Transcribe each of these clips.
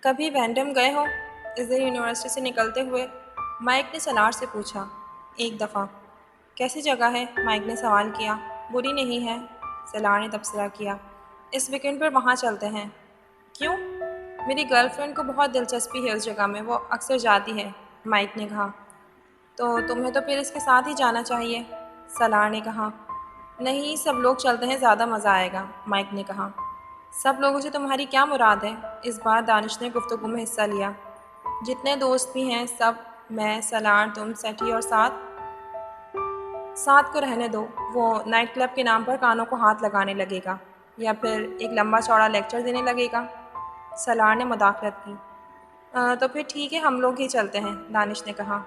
کبھی وینڈم گئے ہو؟ اس دن یونیورسٹی سے نکلتے ہوئے مائک نے سلار سے پوچھا۔ ایک دفعہ۔ کیسی جگہ ہے؟ مائک نے سوال کیا۔ بری نہیں ہے، سلار نے تبصرہ کیا۔ اس ویکینڈ پر وہاں چلتے ہیں۔ کیوں؟ میری گرل فرینڈ کو بہت دلچسپی ہے اس جگہ میں، وہ اکثر جاتی ہے، مائک نے کہا۔ تو تمہیں تو پھر اس کے ساتھ ہی جانا چاہیے، سلار نے کہا۔ نہیں، سب لوگ چلتے ہیں، زیادہ مزہ آئے گا، مائک نے کہا۔ سب لوگوں سے تمہاری کیا مراد ہے؟ اس بار دانش نے گفتگو میں حصہ لیا۔ جتنے دوست بھی ہیں سب، میں، سلار، تم، سیٹھی اور ساتھ کو رہنے دو۔ وہ نائٹ کلب کے نام پر کانوں کو ہاتھ لگانے لگے گا یا پھر ایک لمبا چوڑا لیکچر دینے لگے گا، سلار نے مداخلت کی۔ تو پھر ٹھیک ہے، ہم لوگ ہی چلتے ہیں، دانش نے کہا۔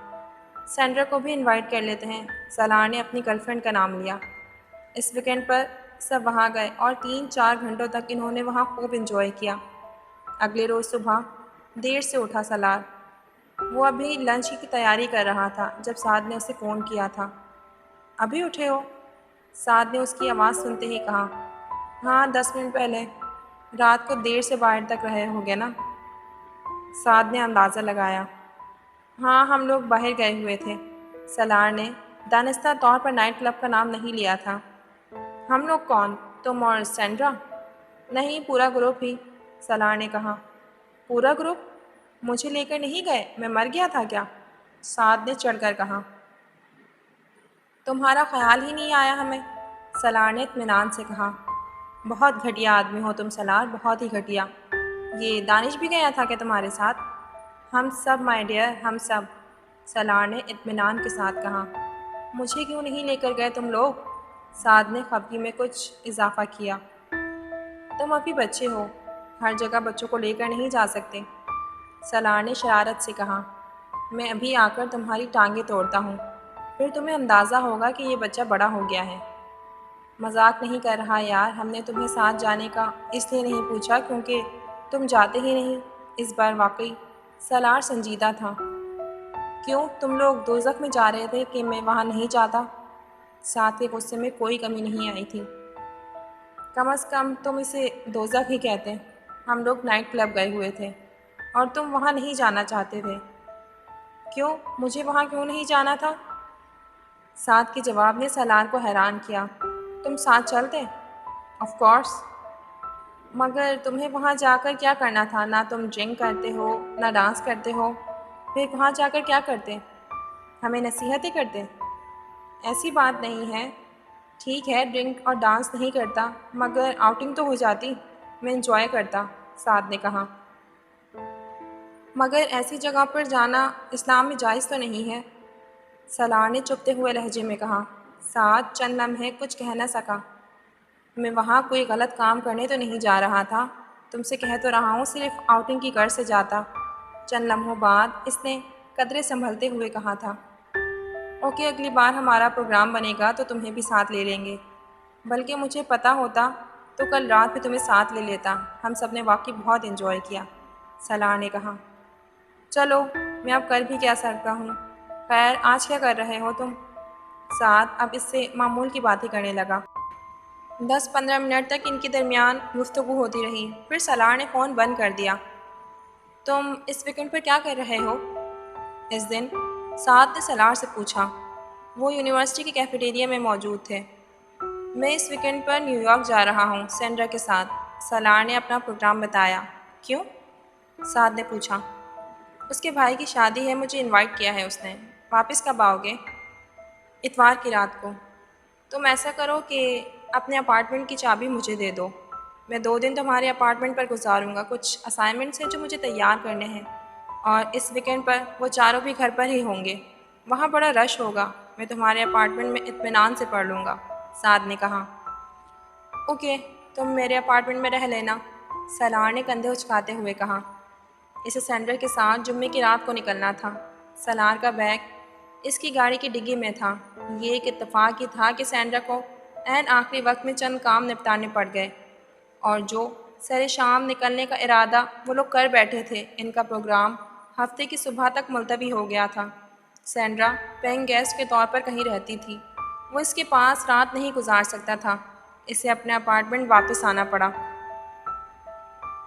سینڈرا کو بھی انوائٹ کر لیتے ہیں، سلار نے اپنی گرل فرینڈ کا نام لیا۔ اس ویکینڈ پر سب وہاں گئے اور 3-4 گھنٹوں تک انہوں نے وہاں خوب انجوائے کیا۔ اگلے روز صبح دیر سے اٹھا سلار۔ وہ ابھی لنچ کی تیاری کر رہا تھا جب سعد نے اسے فون کیا تھا۔ ابھی اٹھے ہو؟ سعد نے اس کی آواز سنتے ہی کہا۔ ہاں، 10 منٹ پہلے۔ رات کو دیر سے باہر تک رہے ہوگے نا؟ سعد نے اندازہ لگایا۔ ہاں، ہم لوگ باہر گئے ہوئے تھے، سلار نے دانستہ طور پر نائٹ کلب کا نام نہیں لیا تھا۔ ہم لوگ کون؟ تم اور سینڈرا؟ نہیں، پورا گروپ ہی، سلار نے کہا۔ پورا گروپ؟ مجھے لے کر نہیں گئے؟ میں مر گیا تھا کیا؟ سعد نے چڑھ کر کہا۔ تمہارا خیال ہی نہیں آیا ہمیں، سلار نے اطمینان سے کہا۔ بہت گھٹیا آدمی ہو تم سلار، بہت ہی گھٹیا۔ یہ دانش بھی گیا تھا کہ تمہارے ساتھ؟ ہم سب مائی ڈیئر، ہم سب، سلار نے اطمینان کے ساتھ کہا۔ مجھے کیوں نہیں لے کر گئے تم لوگ؟ سعد نے خفگی میں کچھ اضافہ کیا۔ تم ابھی بچے ہو، ہر جگہ بچوں کو لے کر نہیں جا سکتے، سلار نے شرارت سے کہا۔ میں ابھی آ کر تمہاری ٹانگیں توڑتا ہوں، پھر تمہیں اندازہ ہوگا کہ یہ بچہ بڑا ہو گیا ہے۔ مذاق نہیں کر رہا یار، ہم نے تمہیں ساتھ جانے کا اس لیے نہیں پوچھا کیونکہ تم جاتے ہی نہیں۔ اس بار واقعی سلار سنجیدہ تھا۔ کیوں، تم لوگ دوزخ میں جا رہے تھے کہ میں وہاں نہیں جاتا؟ سعد کے غصے میں کوئی کمی نہیں آئی تھی۔ کم از کم تم اسے دوزخ ہی کہتے۔ ہم لوگ نائٹ کلب گئے ہوئے تھے اور تم وہاں نہیں جانا چاہتے تھے۔ کیوں، مجھے وہاں کیوں نہیں جانا تھا؟ سعد کے جواب نے سلار کو حیران کیا۔ تم ساتھ چلتے؟ Of course. مگر تمہیں وہاں جا کر کیا کرنا تھا؟ نہ تم ڈرنک کرتے ہو، نہ ڈانس کرتے ہو، پھر وہاں جا کر کیا کرتے؟ ہمیں نصیحتیں کرتے؟ ایسی بات نہیں ہے۔ ٹھیک ہے، ڈرنک اور ڈانس نہیں کرتا، مگر آؤٹنگ تو ہو جاتی، میں انجوائے کرتا، سعد نے کہا۔ مگر ایسی جگہ پر جانا اسلام میں جائز تو نہیں ہے، سلار نے چپتے ہوئے لہجے میں کہا۔ سعد چند لمحے کچھ کہہ نہ سکا۔ میں وہاں کوئی غلط کام کرنے تو نہیں جا رہا تھا، تم سے کہہ تو رہا ہوں صرف آؤٹنگ کی غرض سے جاتا۔ چند لمحوں بعد اس نے قدرے سنبھلتے ہوئے کہا تھا۔ اوکے، اگلی بار ہمارا پروگرام بنے گا تو تمہیں بھی ساتھ لے لیں گے، بلکہ مجھے پتہ ہوتا تو کل رات بھی تمہیں ساتھ لے لیتا، ہم سب نے واقعی بہت انجوائے کیا، سلار نے کہا۔ چلو، میں اب کر بھی کیا سکتا ہوں۔ خیر، آج کیا کر رہے ہو تم؟ سعد اب اس سے معمول کی باتیں کرنے لگا۔ 10-15 منٹ تک ان کے درمیان گفتگو ہوتی رہی، پھر سلار نے فون بند کر دیا۔ تم اس ویکینڈ پر کیا کر رہے ہو؟ اس دن سعد نے سلار سے پوچھا۔ وہ یونیورسٹی کے کیفیٹیریا میں موجود تھے۔ میں اس ویکینڈ پر نیو یارک جا رہا ہوں سینڈرا کے ساتھ، سلار نے اپنا پروگرام بتایا۔ کیوں؟ سعد نے پوچھا۔ اس کے بھائی کی شادی ہے، مجھے انوائٹ کیا ہے اس نے۔ واپس کب آؤ گے؟ اتوار کی رات کو۔ تم ایسا کرو کہ اپنے اپارٹمنٹ کی چابی مجھے دے دو، میں 2 دن تمہارے اپارٹمنٹ پر گزاروں گا، کچھ اسائنمنٹس ہیں جو مجھے تیار کرنے ہیں، اور اس ویکینڈ پر وہ چاروں بھی گھر پر ہی ہوں گے۔ وہاں بڑا رش ہوگا، میں تمہارے اپارٹمنٹ میں اطمینان سے پڑھ لوں گا، سعد نے کہا۔ اوکے، تم میرے اپارٹمنٹ میں رہ لینا، سلار نے کندھے اچکاتے ہوئے کہا۔ اسے سینڈرا کے ساتھ جمعے کی رات کو نکلنا تھا۔ سلار کا بیگ اس کی گاڑی کی ڈگی میں تھا۔ یہ ایک اتفاق ہی تھا کہ سینڈرا کو عین آخری وقت میں چند کام نپٹانے پڑ گئے، اور جو سر شام نکلنے کا ارادہ وہ لوگ کر بیٹھے تھے، ان کا پروگرام ہفتے کی صبح تک ملتوی ہو گیا تھا۔ سینڈرا پیئنگ گیسٹ کے طور پر کہیں رہتی تھی، وہ اس کے پاس رات نہیں گزار سکتا تھا، اسے اپنے اپارٹمنٹ واپس آنا پڑا۔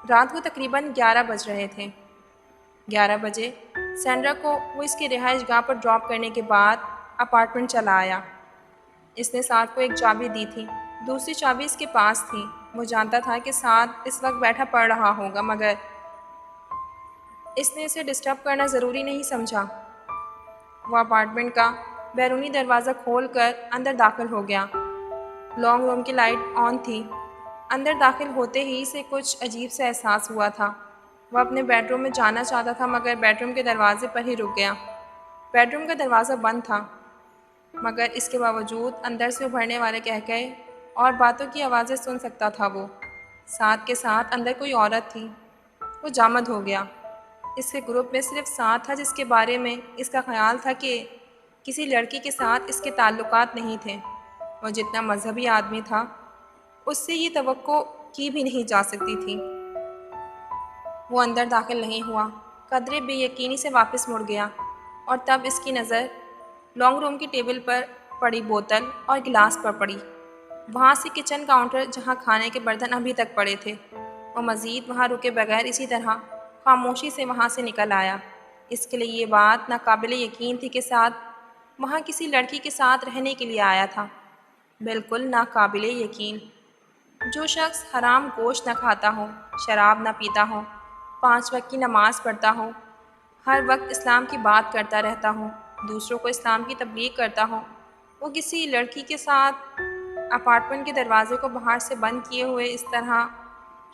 رات کو تقریباً 11 بج رہے تھے۔ 11 بجے سینڈرا کو وہ اس کی رہائش گاہ پر ڈراپ کرنے کے بعد اپارٹمنٹ چلا آیا۔ اس نے سعد کو ایک چابی دی تھی، دوسری چابی اس کے پاس تھی۔ وہ جانتا تھا کہ سعد اس وقت بیٹھا پڑھ رہا ہوگا، مگر اس نے اسے ڈسٹرب کرنا ضروری نہیں سمجھا۔ وہ اپارٹمنٹ کا بیرونی دروازہ کھول کر اندر داخل ہو گیا۔ لانگ روم کی لائٹ آن تھی۔ اندر داخل ہوتے ہی اسے کچھ عجیب سا احساس ہوا تھا۔ وہ اپنے بیڈ روم میں جانا چاہتا تھا، مگر بیڈ روم کے دروازے پر ہی رک گیا۔ بیڈ روم کا دروازہ بند تھا، مگر اس کے باوجود اندر سے ابھرنے والے قہقہے اور باتوں کی آوازیں سن سکتا تھا وہ۔ سعد کے ساتھ اندر کوئی عورت تھی۔ وہ جامد ہو گیا۔ اس کے گروپ میں صرف سعد تھا جس کے بارے میں اس کا خیال تھا کہ کسی لڑکی کے ساتھ اس کے تعلقات نہیں تھے۔ وہ جتنا مذہبی آدمی تھا، اس سے یہ توقع کی بھی نہیں جا سکتی تھی۔ وہ اندر داخل نہیں ہوا، قدرے بے یقینی سے واپس مڑ گیا، اور تب اس کی نظر لانگ روم کی ٹیبل پر پڑی بوتل اور گلاس پر پڑی۔ وہاں سے کچن کاؤنٹر جہاں کھانے کے برتن ابھی تک پڑے تھے۔ وہ مزید وہاں رکے بغیر اسی طرح خاموشی سے وہاں سے نکل آیا۔ اس کے لیے یہ بات ناقابل یقین تھی کہ سعد وہاں کسی لڑکی کے ساتھ رہنے کے لیے آیا تھا۔ بالکل ناقابل یقین۔ جو شخص حرام گوشت نہ کھاتا ہو، شراب نہ پیتا ہو، 5 وقت کی نماز پڑھتا ہو، ہر وقت اسلام کی بات کرتا رہتا ہو، دوسروں کو اسلام کی تبلیغ کرتا ہو، وہ کسی لڑکی کے ساتھ اپارٹمنٹ کے دروازے کو باہر سے بند کیے ہوئے اس طرح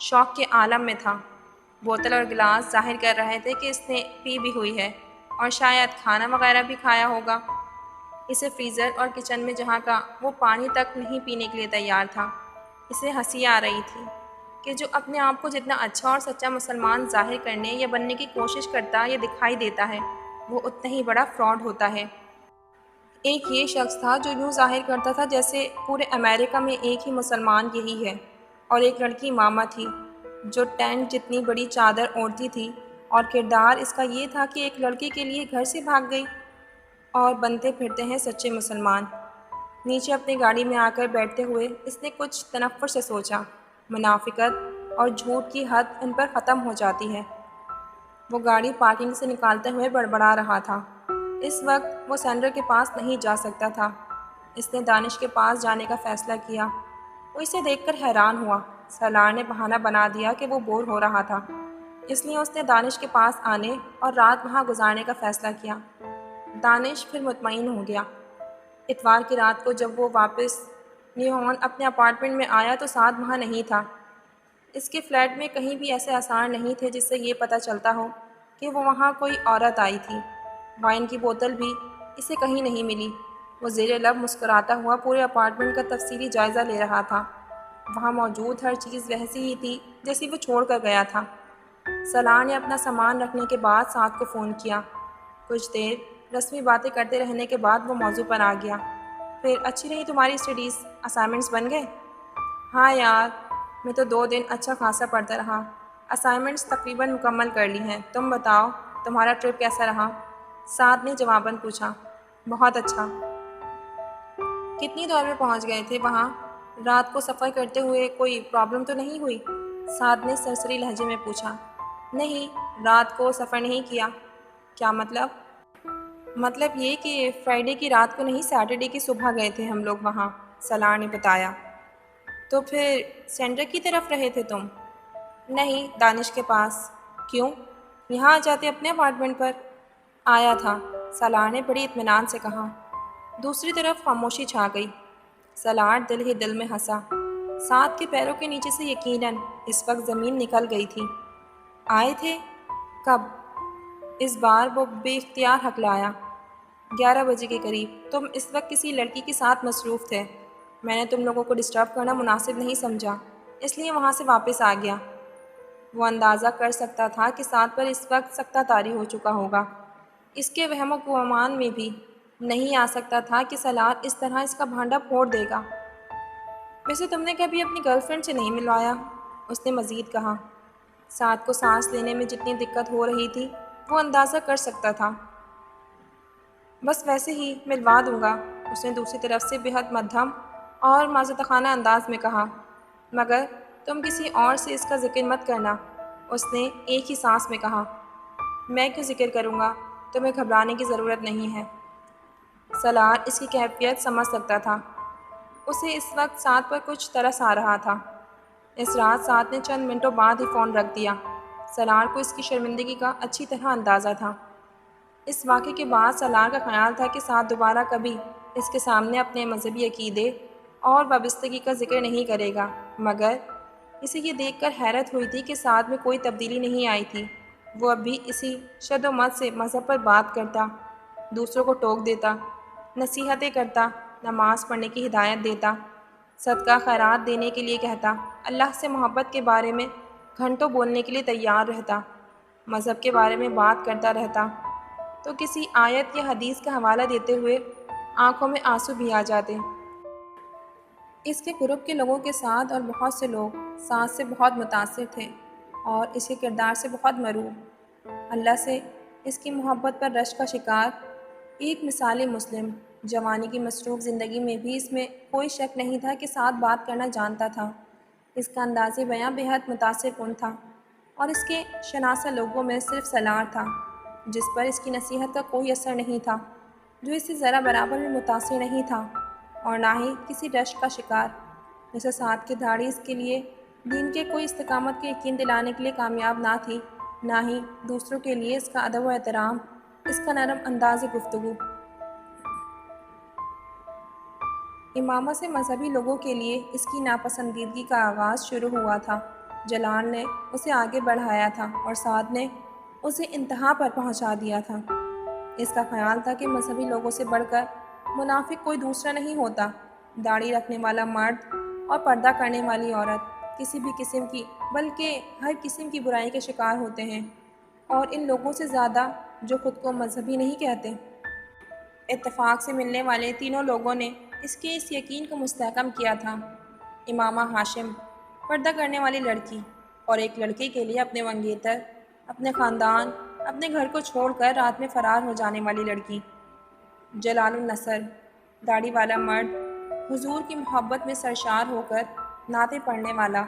شوق کے عالم میں تھا۔ بوتل اور گلاس ظاہر کر رہے تھے کہ اس نے پی بھی ہوئی ہے اور شاید کھانا وغیرہ بھی کھایا ہوگا۔ اسے فریزر اور کچن میں جہاں کا وہ پانی تک نہیں پینے کے لیے تیار تھا۔ اسے ہنسی آ رہی تھی کہ جو اپنے آپ کو جتنا اچھا اور سچا مسلمان ظاہر کرنے یا بننے کی کوشش کرتا یا دکھائی دیتا ہے، وہ اتنا ہی بڑا فراڈ ہوتا ہے۔ ایک یہ شخص تھا جو یوں ظاہر کرتا تھا جیسے پورے امریکہ میں ایک ہی مسلمان یہی ہے، اور ایک لڑکی ماما تھی جو ٹینٹ جتنی بڑی چادر اوڑھتی تھی، اور کردار اس کا یہ تھا کہ ایک لڑکی کے لیے گھر سے بھاگ گئی، اور بنتے پھرتے ہیں سچے مسلمان۔ نیچے اپنی گاڑی میں آ کر بیٹھتے ہوئے اس نے کچھ تنفر سے سوچا، منافقت اور جھوٹ کی حد ان پر ختم ہو جاتی ہے۔ وہ گاڑی پارکنگ سے نکالتے ہوئے بڑبڑا رہا تھا۔ اس وقت وہ سینڈر کے پاس نہیں جا سکتا تھا۔ اس نے دانش کے پاس جانے کا فیصلہ کیا۔ وہ اسے دیکھ کر حیران ہوا۔ سالار نے بہانہ بنا دیا کہ وہ بور ہو رہا تھا، اس لیے اس نے دانش کے پاس آنے اور رات وہاں گزارنے کا فیصلہ کیا۔ دانش پھر مطمئن ہو گیا۔ اتوار کی رات کو جب وہ واپس نیوہان اپنے اپارٹمنٹ میں آیا تو سعد وہاں نہیں تھا۔ اس کے فلیٹ میں کہیں بھی ایسے آثار نہیں تھے جس سے یہ پتہ چلتا ہو کہ وہ وہاں کوئی عورت آئی تھی۔ وائن کی بوتل بھی اسے کہیں نہیں ملی۔ وہ زیر لب مسکراتا ہوا پورے اپارٹمنٹ کا تفصیلی جائزہ لے رہا تھا۔ وہاں موجود ہر چیز ویسی ہی تھی جیسی وہ چھوڑ کر گیا تھا۔ سالار نے اپنا سامان رکھنے کے بعد سعد کو فون کیا۔ کچھ دیر رسمی باتیں کرتے رہنے کے بعد وہ موضوع پر آ گیا۔ پھر اچھی رہی تمہاری اسٹڈیز؟ اسائنمنٹس بن گئے؟ ہاں یار، میں تو 2 دن اچھا خاصا پڑھتا رہا۔ اسائنمنٹس تقریباً مکمل کر لی ہیں۔ تم بتاؤ، تمہارا ٹرپ کیسا رہا؟ سعد نے جواباً پوچھا۔ بہت اچھا۔ کتنی دور میں پہنچ گئے تھے وہاں؟ رات کو سفر کرتے ہوئے کوئی پرابلم تو نہیں ہوئی؟ سعد نے سرسری لہجے میں پوچھا۔ نہیں، رات کو سفر نہیں کیا۔ کیا مطلب؟ مطلب یہ کہ فرائیڈے کی رات کو نہیں، سیٹرڈے کی صبح گئے تھے ہم لوگ وہاں، سالار نے بتایا۔ تو پھر سینٹر کی طرف رہے تھے تم؟ نہیں، دانش کے پاس۔ کیوں؟ یہاں آ جاتے اپنے اپارٹمنٹ پر۔ آیا تھا، سالار نے بڑی اطمینان سے کہا۔ دوسری طرف خاموشی چھا گئی۔ سالار دل ہی دل میں ہنسا۔ سعد کے پیروں کے نیچے سے یقیناً اس وقت زمین نکل گئی تھی۔ آئے تھے؟ کب؟ اس بار وہ بے اختیار ہکلایا۔ 11 بجے کے قریب۔ تم اس وقت کسی لڑکی کے ساتھ مصروف تھے۔ میں نے تم لوگوں کو ڈسٹرب کرنا مناسب نہیں سمجھا، اس لیے وہاں سے واپس آ گیا۔ وہ اندازہ کر سکتا تھا کہ سعد پر اس وقت سکتہ طاری ہو چکا ہوگا۔ اس کے وہم و گمان میں بھی نہیں آ سکتا تھا کہ سالار اس طرح اس کا بھانڈا پھوڑ دے گا۔ ویسے تم نے کبھی اپنی گرل فرینڈ سے نہیں ملوایا؟ اس نے مزید کہا۔ سعد کو سانس لینے میں جتنی دقت ہو رہی تھی وہ اندازہ کر سکتا تھا۔ بس ویسے ہی ملوا دوں گا، اس نے دوسری طرف سے بہت مدھم اور معذرتخانہ انداز میں کہا، مگر تم کسی اور سے اس کا ذکر مت کرنا۔ اس نے ایک ہی سانس میں کہا۔ میں کیوں ذکر کروں گا؟ تمہیں گھبرانے کی ضرورت نہیں ہے۔ سالار اس کی کیفیت سمجھ سکتا تھا۔ اسے اس وقت سعد پر کچھ ترس آ رہا تھا۔ اس رات سعد نے چند منٹوں بعد ہی فون رکھ دیا۔ سالار کو اس کی شرمندگی کا اچھی طرح اندازہ تھا۔ اس واقعے کے بعد سالار کا خیال تھا کہ سعد دوبارہ کبھی اس کے سامنے اپنے مذہبی عقیدے اور وابستگی کا ذکر نہیں کرے گا، مگر اسے یہ دیکھ کر حیرت ہوئی تھی کہ سعد میں کوئی تبدیلی نہیں آئی تھی۔ وہ اب بھی اسی شد و مت سے مذہب پر بات کرتا، دوسروں کو ٹوک دیتا، نصیحتیں کرتا، نماز پڑھنے کی ہدایت دیتا، صدقہ خیرات دینے کے لیے کہتا، اللہ سے محبت کے بارے میں گھنٹوں بولنے کے لیے تیار رہتا، مذہب کے بارے میں بات کرتا رہتا تو کسی آیت یا حدیث کا حوالہ دیتے ہوئے آنکھوں میں آنسو بھی آ جاتے۔ اس کے گروپ کے لوگوں کے ساتھ اور بہت سے لوگ سعد سے بہت متاثر تھے اور اس کے کردار سے بہت مرعوب۔ اللہ سے اس کی محبت پر رشک کا شکار ایک مثالی مسلم جوانی کی مصروف زندگی میں بھی اس میں کوئی شک نہیں تھا کہ سعد بات کرنا جانتا تھا۔ اس کا انداز بیاں بے حد متاثر کن تھا اور اس کے شناسہ لوگوں میں صرف سالار تھا جس پر اس کی نصیحت کا کوئی اثر نہیں تھا، جو اس سے ذرا برابر بھی متاثر نہیں تھا اور نہ ہی کسی رشک کا شکار۔ جیسے سعد کی داڑھی اس کے لیے دین کے کوئی استقامت کے یقین دلانے کے لیے کامیاب نہ تھی، نہ ہی دوسروں کے لیے اس کا ادب و احترام، اس کا نرم انداز گفتگو۔ امامہ سے مذہبی لوگوں کے لیے اس کی ناپسندیدگی کا آغاز شروع ہوا تھا۔ جلال نے اسے آگے بڑھایا تھا اور سعد نے اسے انتہا پر پہنچا دیا تھا۔ اس کا خیال تھا کہ مذہبی لوگوں سے بڑھ کر منافق کوئی دوسرا نہیں ہوتا۔ داڑھی رکھنے والا مرد اور پردہ کرنے والی عورت کسی بھی قسم کی بلکہ ہر قسم کی برائی کے شکار ہوتے ہیں، اور ان لوگوں سے زیادہ جو خود کو مذہبی نہیں کہتے۔ اتفاق سے ملنے والے تینوں لوگوں نے اس کے اس یقین کو مستحکم کیا تھا۔ امامہ ہاشم، پردہ کرنے والی لڑکی، اور ایک لڑکے کے لیے اپنے منگیتر، اپنے خاندان، اپنے گھر کو چھوڑ کر رات میں فرار ہو جانے والی لڑکی۔ جلال النصر، داڑھی والا مرد، حضور کی محبت میں سرشار ہو کر نعتیں پڑھنے والا،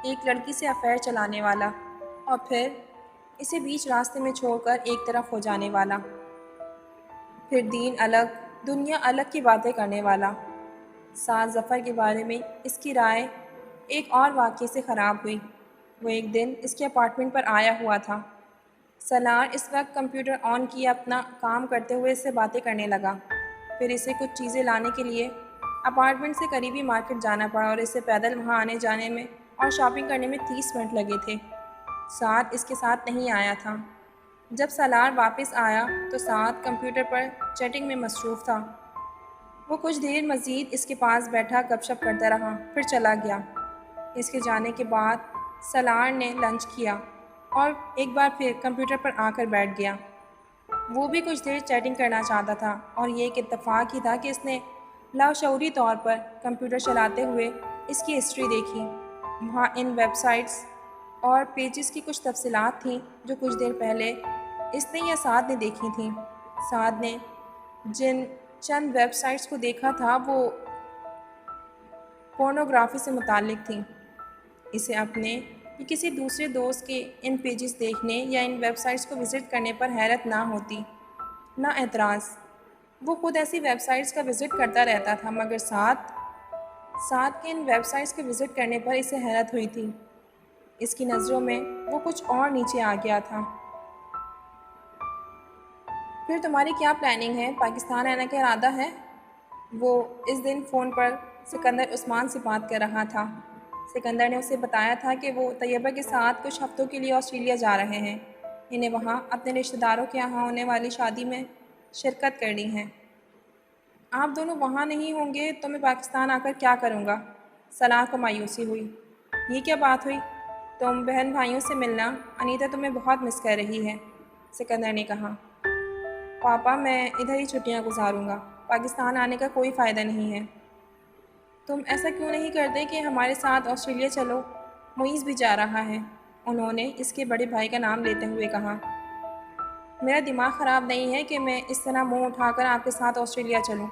ایک لڑکی سے افیئر چلانے والا اور پھر اسے بیچ راستے میں چھوڑ کر ایک طرف ہو جانے والا، پھر دین الگ دنیا الگ کی باتیں کرنے والا۔ سعد ظفر کے بارے میں اس کی رائے ایک اور واقعے سے خراب ہوئی۔ وہ ایک دن اس کے اپارٹمنٹ پر آیا ہوا تھا۔ سالار اس وقت کمپیوٹر آن کیے اپنا کام کرتے ہوئے اس سے باتیں کرنے لگا، پھر اسے کچھ چیزیں لانے کے لیے اپارٹمنٹ سے قریبی مارکیٹ جانا پڑا اور اسے پیدل وہاں آنے جانے میں اور شاپنگ کرنے میں 30 منٹ لگے تھے۔ سعد اس کے ساتھ نہیں آیا تھا۔ جب سالار واپس آیا تو سعد کمپیوٹر پر چیٹنگ میں مصروف تھا۔ وہ کچھ دیر مزید اس کے پاس بیٹھا گپ شپ کرتا رہا، پھر چلا گیا۔ اس کے جانے کے بعد سالار نے لنچ کیا اور ایک بار پھر کمپیوٹر پر آ کر بیٹھ گیا۔ وہ بھی کچھ دیر چیٹنگ کرنا چاہتا تھا اور یہ ایک اتفاق ہی تھا کہ اس نے لاشعوری طور پر کمپیوٹر چلاتے ہوئے اس کی ہسٹری دیکھی۔ وہاں ان ویب سائٹس اور پیجز کی کچھ تفصیلات تھیں جو کچھ دیر پہلے اس نے یا سعد نے دیکھی تھیں۔ سعد نے جن چند ویب سائٹس کو دیکھا تھا وہ پورنوگرافی سے متعلق تھیں۔ اسے اپنے یا کسی دوسرے دوست کے ان پیجز دیکھنے یا ان ویب سائٹس کو وزٹ کرنے پر حیرت نہ ہوتی، نہ اعتراض۔ وہ خود ایسی ویب سائٹس کا وزٹ کرتا رہتا تھا، مگر سعد کے ان ویب سائٹس کے وزٹ کرنے پر اسے حیرت ہوئی تھی۔ اس کی نظروں میں وہ کچھ اور نیچے آ گیا تھا۔ پھر تمہاری کیا پلاننگ ہے؟ پاکستان آنے کا ارادہ ہے؟ وہ اس دن فون پر سکندر عثمان سے بات کر رہا تھا۔ سکندر نے اسے بتایا تھا کہ وہ طیبہ کے ساتھ کچھ ہفتوں کے لیے آسٹریلیا جا رہے ہیں۔ انہیں وہاں اپنے رشتہ داروں کے یہاں ہونے والی شادی میں شرکت کرنی ہے۔ آپ دونوں وہاں نہیں ہوں گے تو میں پاکستان آ کر کیا کروں گا؟ سالار کو مایوسی ہوئی۔ یہ کیا بات ہوئی؟ تم بہن بھائیوں سے ملنا، انیتا تمہیں بہت مس کر رہی ہے، سکندر نے کہا۔ پاپا میں ادھر ہی چھٹیاں گزاروں گا، پاکستان آنے کا کوئی فائدہ نہیں ہے۔ تم ایسا کیوں نہیں کرتے کہ ہمارے ساتھ آسٹریلیا چلو؟ معیز بھی جا رہا ہے، انہوں نے اس کے بڑے بھائی کا نام لیتے ہوئے کہا۔ میرا دماغ خراب نہیں ہے کہ میں اس طرح منہ اٹھا کر آپ کے ساتھ آسٹریلیا چلوں۔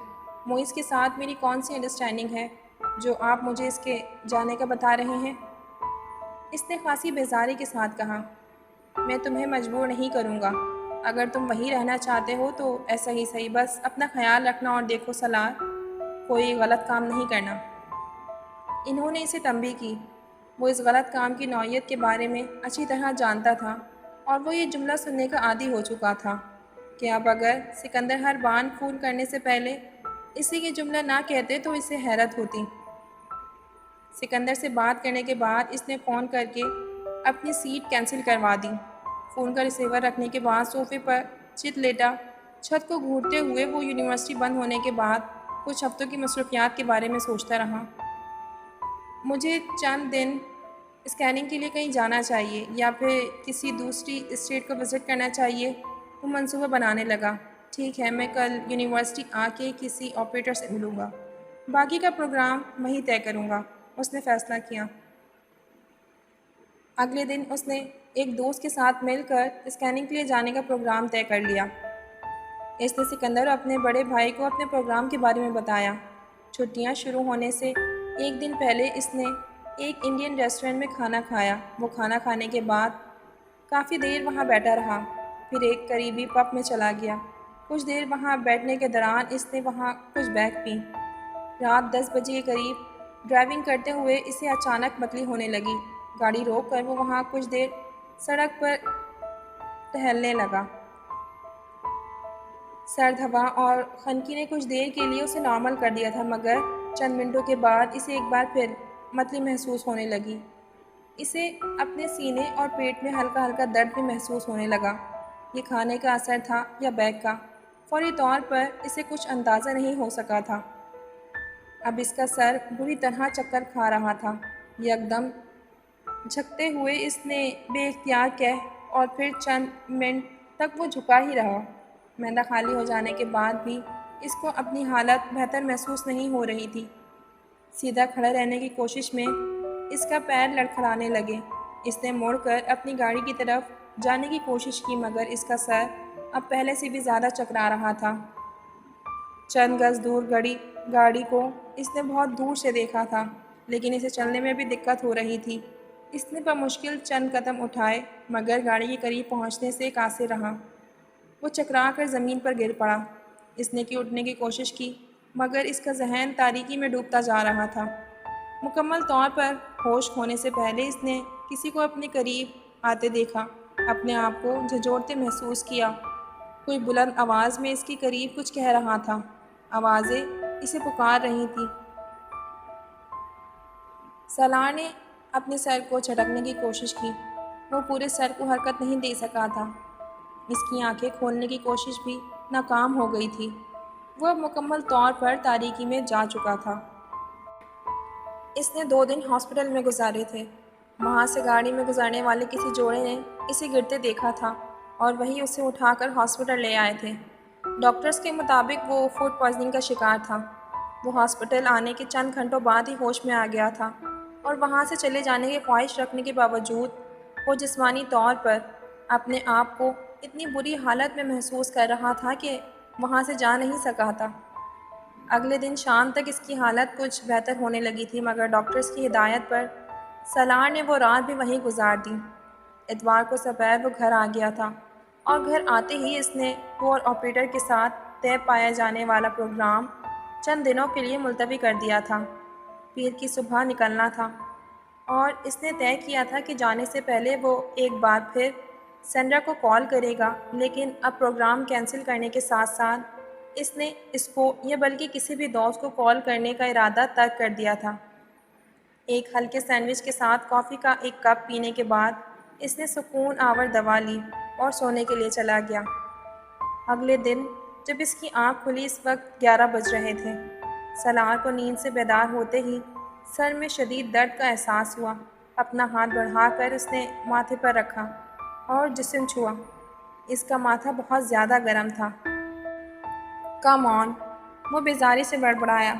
معیز کے ساتھ میری کون سی انڈرسٹینڈنگ ہے جو آپ مجھے اس کے جانے کا بتا رہے ہیں؟ اس نے خاصی بیزاری کے ساتھ کہا۔ میں تمہیں مجبور نہیں کروں گا، اگر تم وہیں رہنا چاہتے ہو تو ایسا ہی صحیح، بس اپنا خیال رکھنا اور دیکھو سلار، کوئی غلط کام نہیں کرنا۔ انہوں نے اسے تنبیہ کی۔ وہ اس غلط کام کی نوعیت کے بارے میں اچھی طرح جانتا تھا اور وہ یہ جملہ سننے کا عادی ہو چکا تھا کہ اب اگر سکندر ہر بار فون کرنے سے پہلے اسے یہ جملہ نہ کہتے تو اسے حیرت ہوتی۔ سکندر سے بات کرنے کے بعد اس نے فون کر کے اپنی سیٹ کینسل کروا دی۔ فون کا ریسیور رکھنے کے بعد صوفے پر چت لیٹا چھت کو گھورتے ہوئے وہ یونیورسٹی بند ہونے کے بعد کچھ ہفتوں کی مصروفیات کے بارے میں سوچتا رہا۔ مجھے چند دن اسکیننگ کے لیے کہیں جانا چاہیے یا پھر کسی دوسری اسٹیٹ کو وزٹ کرنا چاہیے، وہ منصوبہ بنانے لگا۔ ٹھیک ہے، میں کل یونیورسٹی آ کے کسی آپریٹر سے ملوں گا، باقی کا پروگرام وہیں طے کروں گا، اس نے فیصلہ کیا۔ اگلے دن اس نے ایک دوست کے ساتھ مل کر اسکیننگ کے لیے جانے کا پروگرام طے کر لیا۔ اس نے سکندر اور اپنے بڑے بھائی کو اپنے پروگرام کے بارے میں بتایا۔ چھٹیاں شروع ہونے سے ایک دن پہلے اس نے ایک انڈین ریسٹورنٹ میں کھانا کھایا۔ وہ کھانا کھانے کے بعد کافی دیر وہاں بیٹھا رہا، پھر ایک قریبی پب میں چلا گیا۔ کچھ دیر وہاں بیٹھنے کے دوران اس نے وہاں کچھ بیگ پی۔ رات 10 بجے کے قریب ڈرائیونگ کرتے ہوئے اسے اچانک متلی ہونے لگی۔ گاڑی روک کر وہ وہاں کچھ دیر سڑک پر ٹہلنے لگا۔ سرد ہوا اور خنکی نے کچھ دیر کے لیے اسے نارمل کر دیا تھا، مگر چند منٹوں کے بعد اسے ایک بار پھر متلی محسوس ہونے لگی۔ اسے اپنے سینے اور پیٹ میں ہلکا ہلکا درد بھی محسوس ہونے لگا۔ یہ کھانے کا اثر تھا یا بیگ کا، فوری طور پر اسے کچھ اندازہ نہیں ہو سکا تھا۔ اب اس کا سر بری طرح چکر کھا رہا تھا۔ یکدم جھکتے ہوئے اس نے بے اختیار کہہ اور پھر چند منٹ تک وہ جھکا ہی رہا۔ معدہ خالی ہو جانے کے بعد بھی اس کو اپنی حالت بہتر محسوس نہیں ہو رہی تھی۔ سیدھا کھڑا رہنے کی کوشش میں اس کا پیر لڑکھڑانے لگے۔ اس نے مڑ کر اپنی گاڑی کی طرف جانے کی کوشش کی، مگر اس کا سر اب پہلے سے بھی زیادہ چکرا رہا تھا۔ چند گز دور گاڑی کو اس نے بہت دور سے دیکھا تھا، لیکن اسے چلنے میں بھی دقت ہو رہی تھی۔ اس نے بمشکل چند قدم اٹھائے، مگر گاڑی کے قریب پہنچنے سے قاصر رہا۔ وہ چکرا کر زمین پر گر پڑا۔ اس نے اٹھنے کی کوشش کی، مگر اس کا ذہن تاریکی میں ڈوبتا جا رہا تھا۔ مکمل طور پر ہوش کھونے سے پہلے اس نے کسی کو اپنے قریب آتے دیکھا، اپنے آپ کو جھنجھوڑتے محسوس کیا۔ کوئی بلند آواز میں اس کے قریب کچھ کہہ رہا تھا۔ آوازیں اسے پکار رہی تھیں۔ سالار نے اپنے سر کو جھٹکنے کی کوشش کی۔ وہ پورے سر کو حرکت نہیں دے سکا تھا۔ اس کی آنکھیں کھولنے کی کوشش بھی ناکام ہو گئی تھی۔ وہ اب مکمل طور پر تاریکی میں جا چکا تھا۔ اس نے 2 دن ہاسپٹل میں گزارے تھے۔ وہاں سے گاڑی میں گزرنے والے کسی جوڑے نے اسے گرتے دیکھا تھا اور وہی اسے اٹھا کر ہاسپٹل لے آئے تھے۔ ڈاکٹرز کے مطابق وہ فوڈ پوائزننگ کا شکار تھا۔ وہ ہاسپٹل آنے کے چند گھنٹوں بعد ہی ہوش میں آ گیا تھا اور وہاں سے چلے جانے کی خواہش رکھنے کے باوجود وہ جسمانی طور پر اپنے آپ کو اتنی بری حالت میں محسوس کر رہا تھا کہ وہاں سے جا نہیں سکا تھا۔ اگلے دن شام تک اس کی حالت کچھ بہتر ہونے لگی تھی، مگر ڈاکٹرز کی ہدایت پر سالار نے وہ رات بھی وہیں گزار دی۔ اتوار کو سپہر وہ گھر آ گیا تھا اور گھر آتے ہی اس نے وہ اور آپریٹر کے ساتھ طے پایا جانے والا پروگرام چند دنوں کے لیے ملتوی کر دیا تھا۔ پیر کی صبح نکلنا تھا اور اس نے طے کیا تھا کہ جانے سے پہلے وہ ایک بار پھر سینڈرا کو کال کرے گا، لیکن اب پروگرام کینسل کرنے کے ساتھ ساتھ اس نے اس کو یا بلکہ کسی بھی دوست کو کال کرنے کا ارادہ ترک کر دیا تھا۔ ایک ہلکے سینڈوچ کے ساتھ کافی کا ایک کپ پینے کے بعد اس نے سکون آور دوا لی اور سونے کے لیے چلا گیا۔ اگلے دن جب اس کی آنکھ کھلی اس وقت 11 بج رہے تھے۔ سالار کو نیند سے بیدار ہوتے ہی سر میں شدید درد کا احساس ہوا۔ اپنا ہاتھ بڑھا کر اس نے ماتھے پر رکھا اور جسم چھوا۔ اس کا ماتھا بہت زیادہ گرم تھا۔ کم آن، وہ بیزاری سے بڑبڑایا۔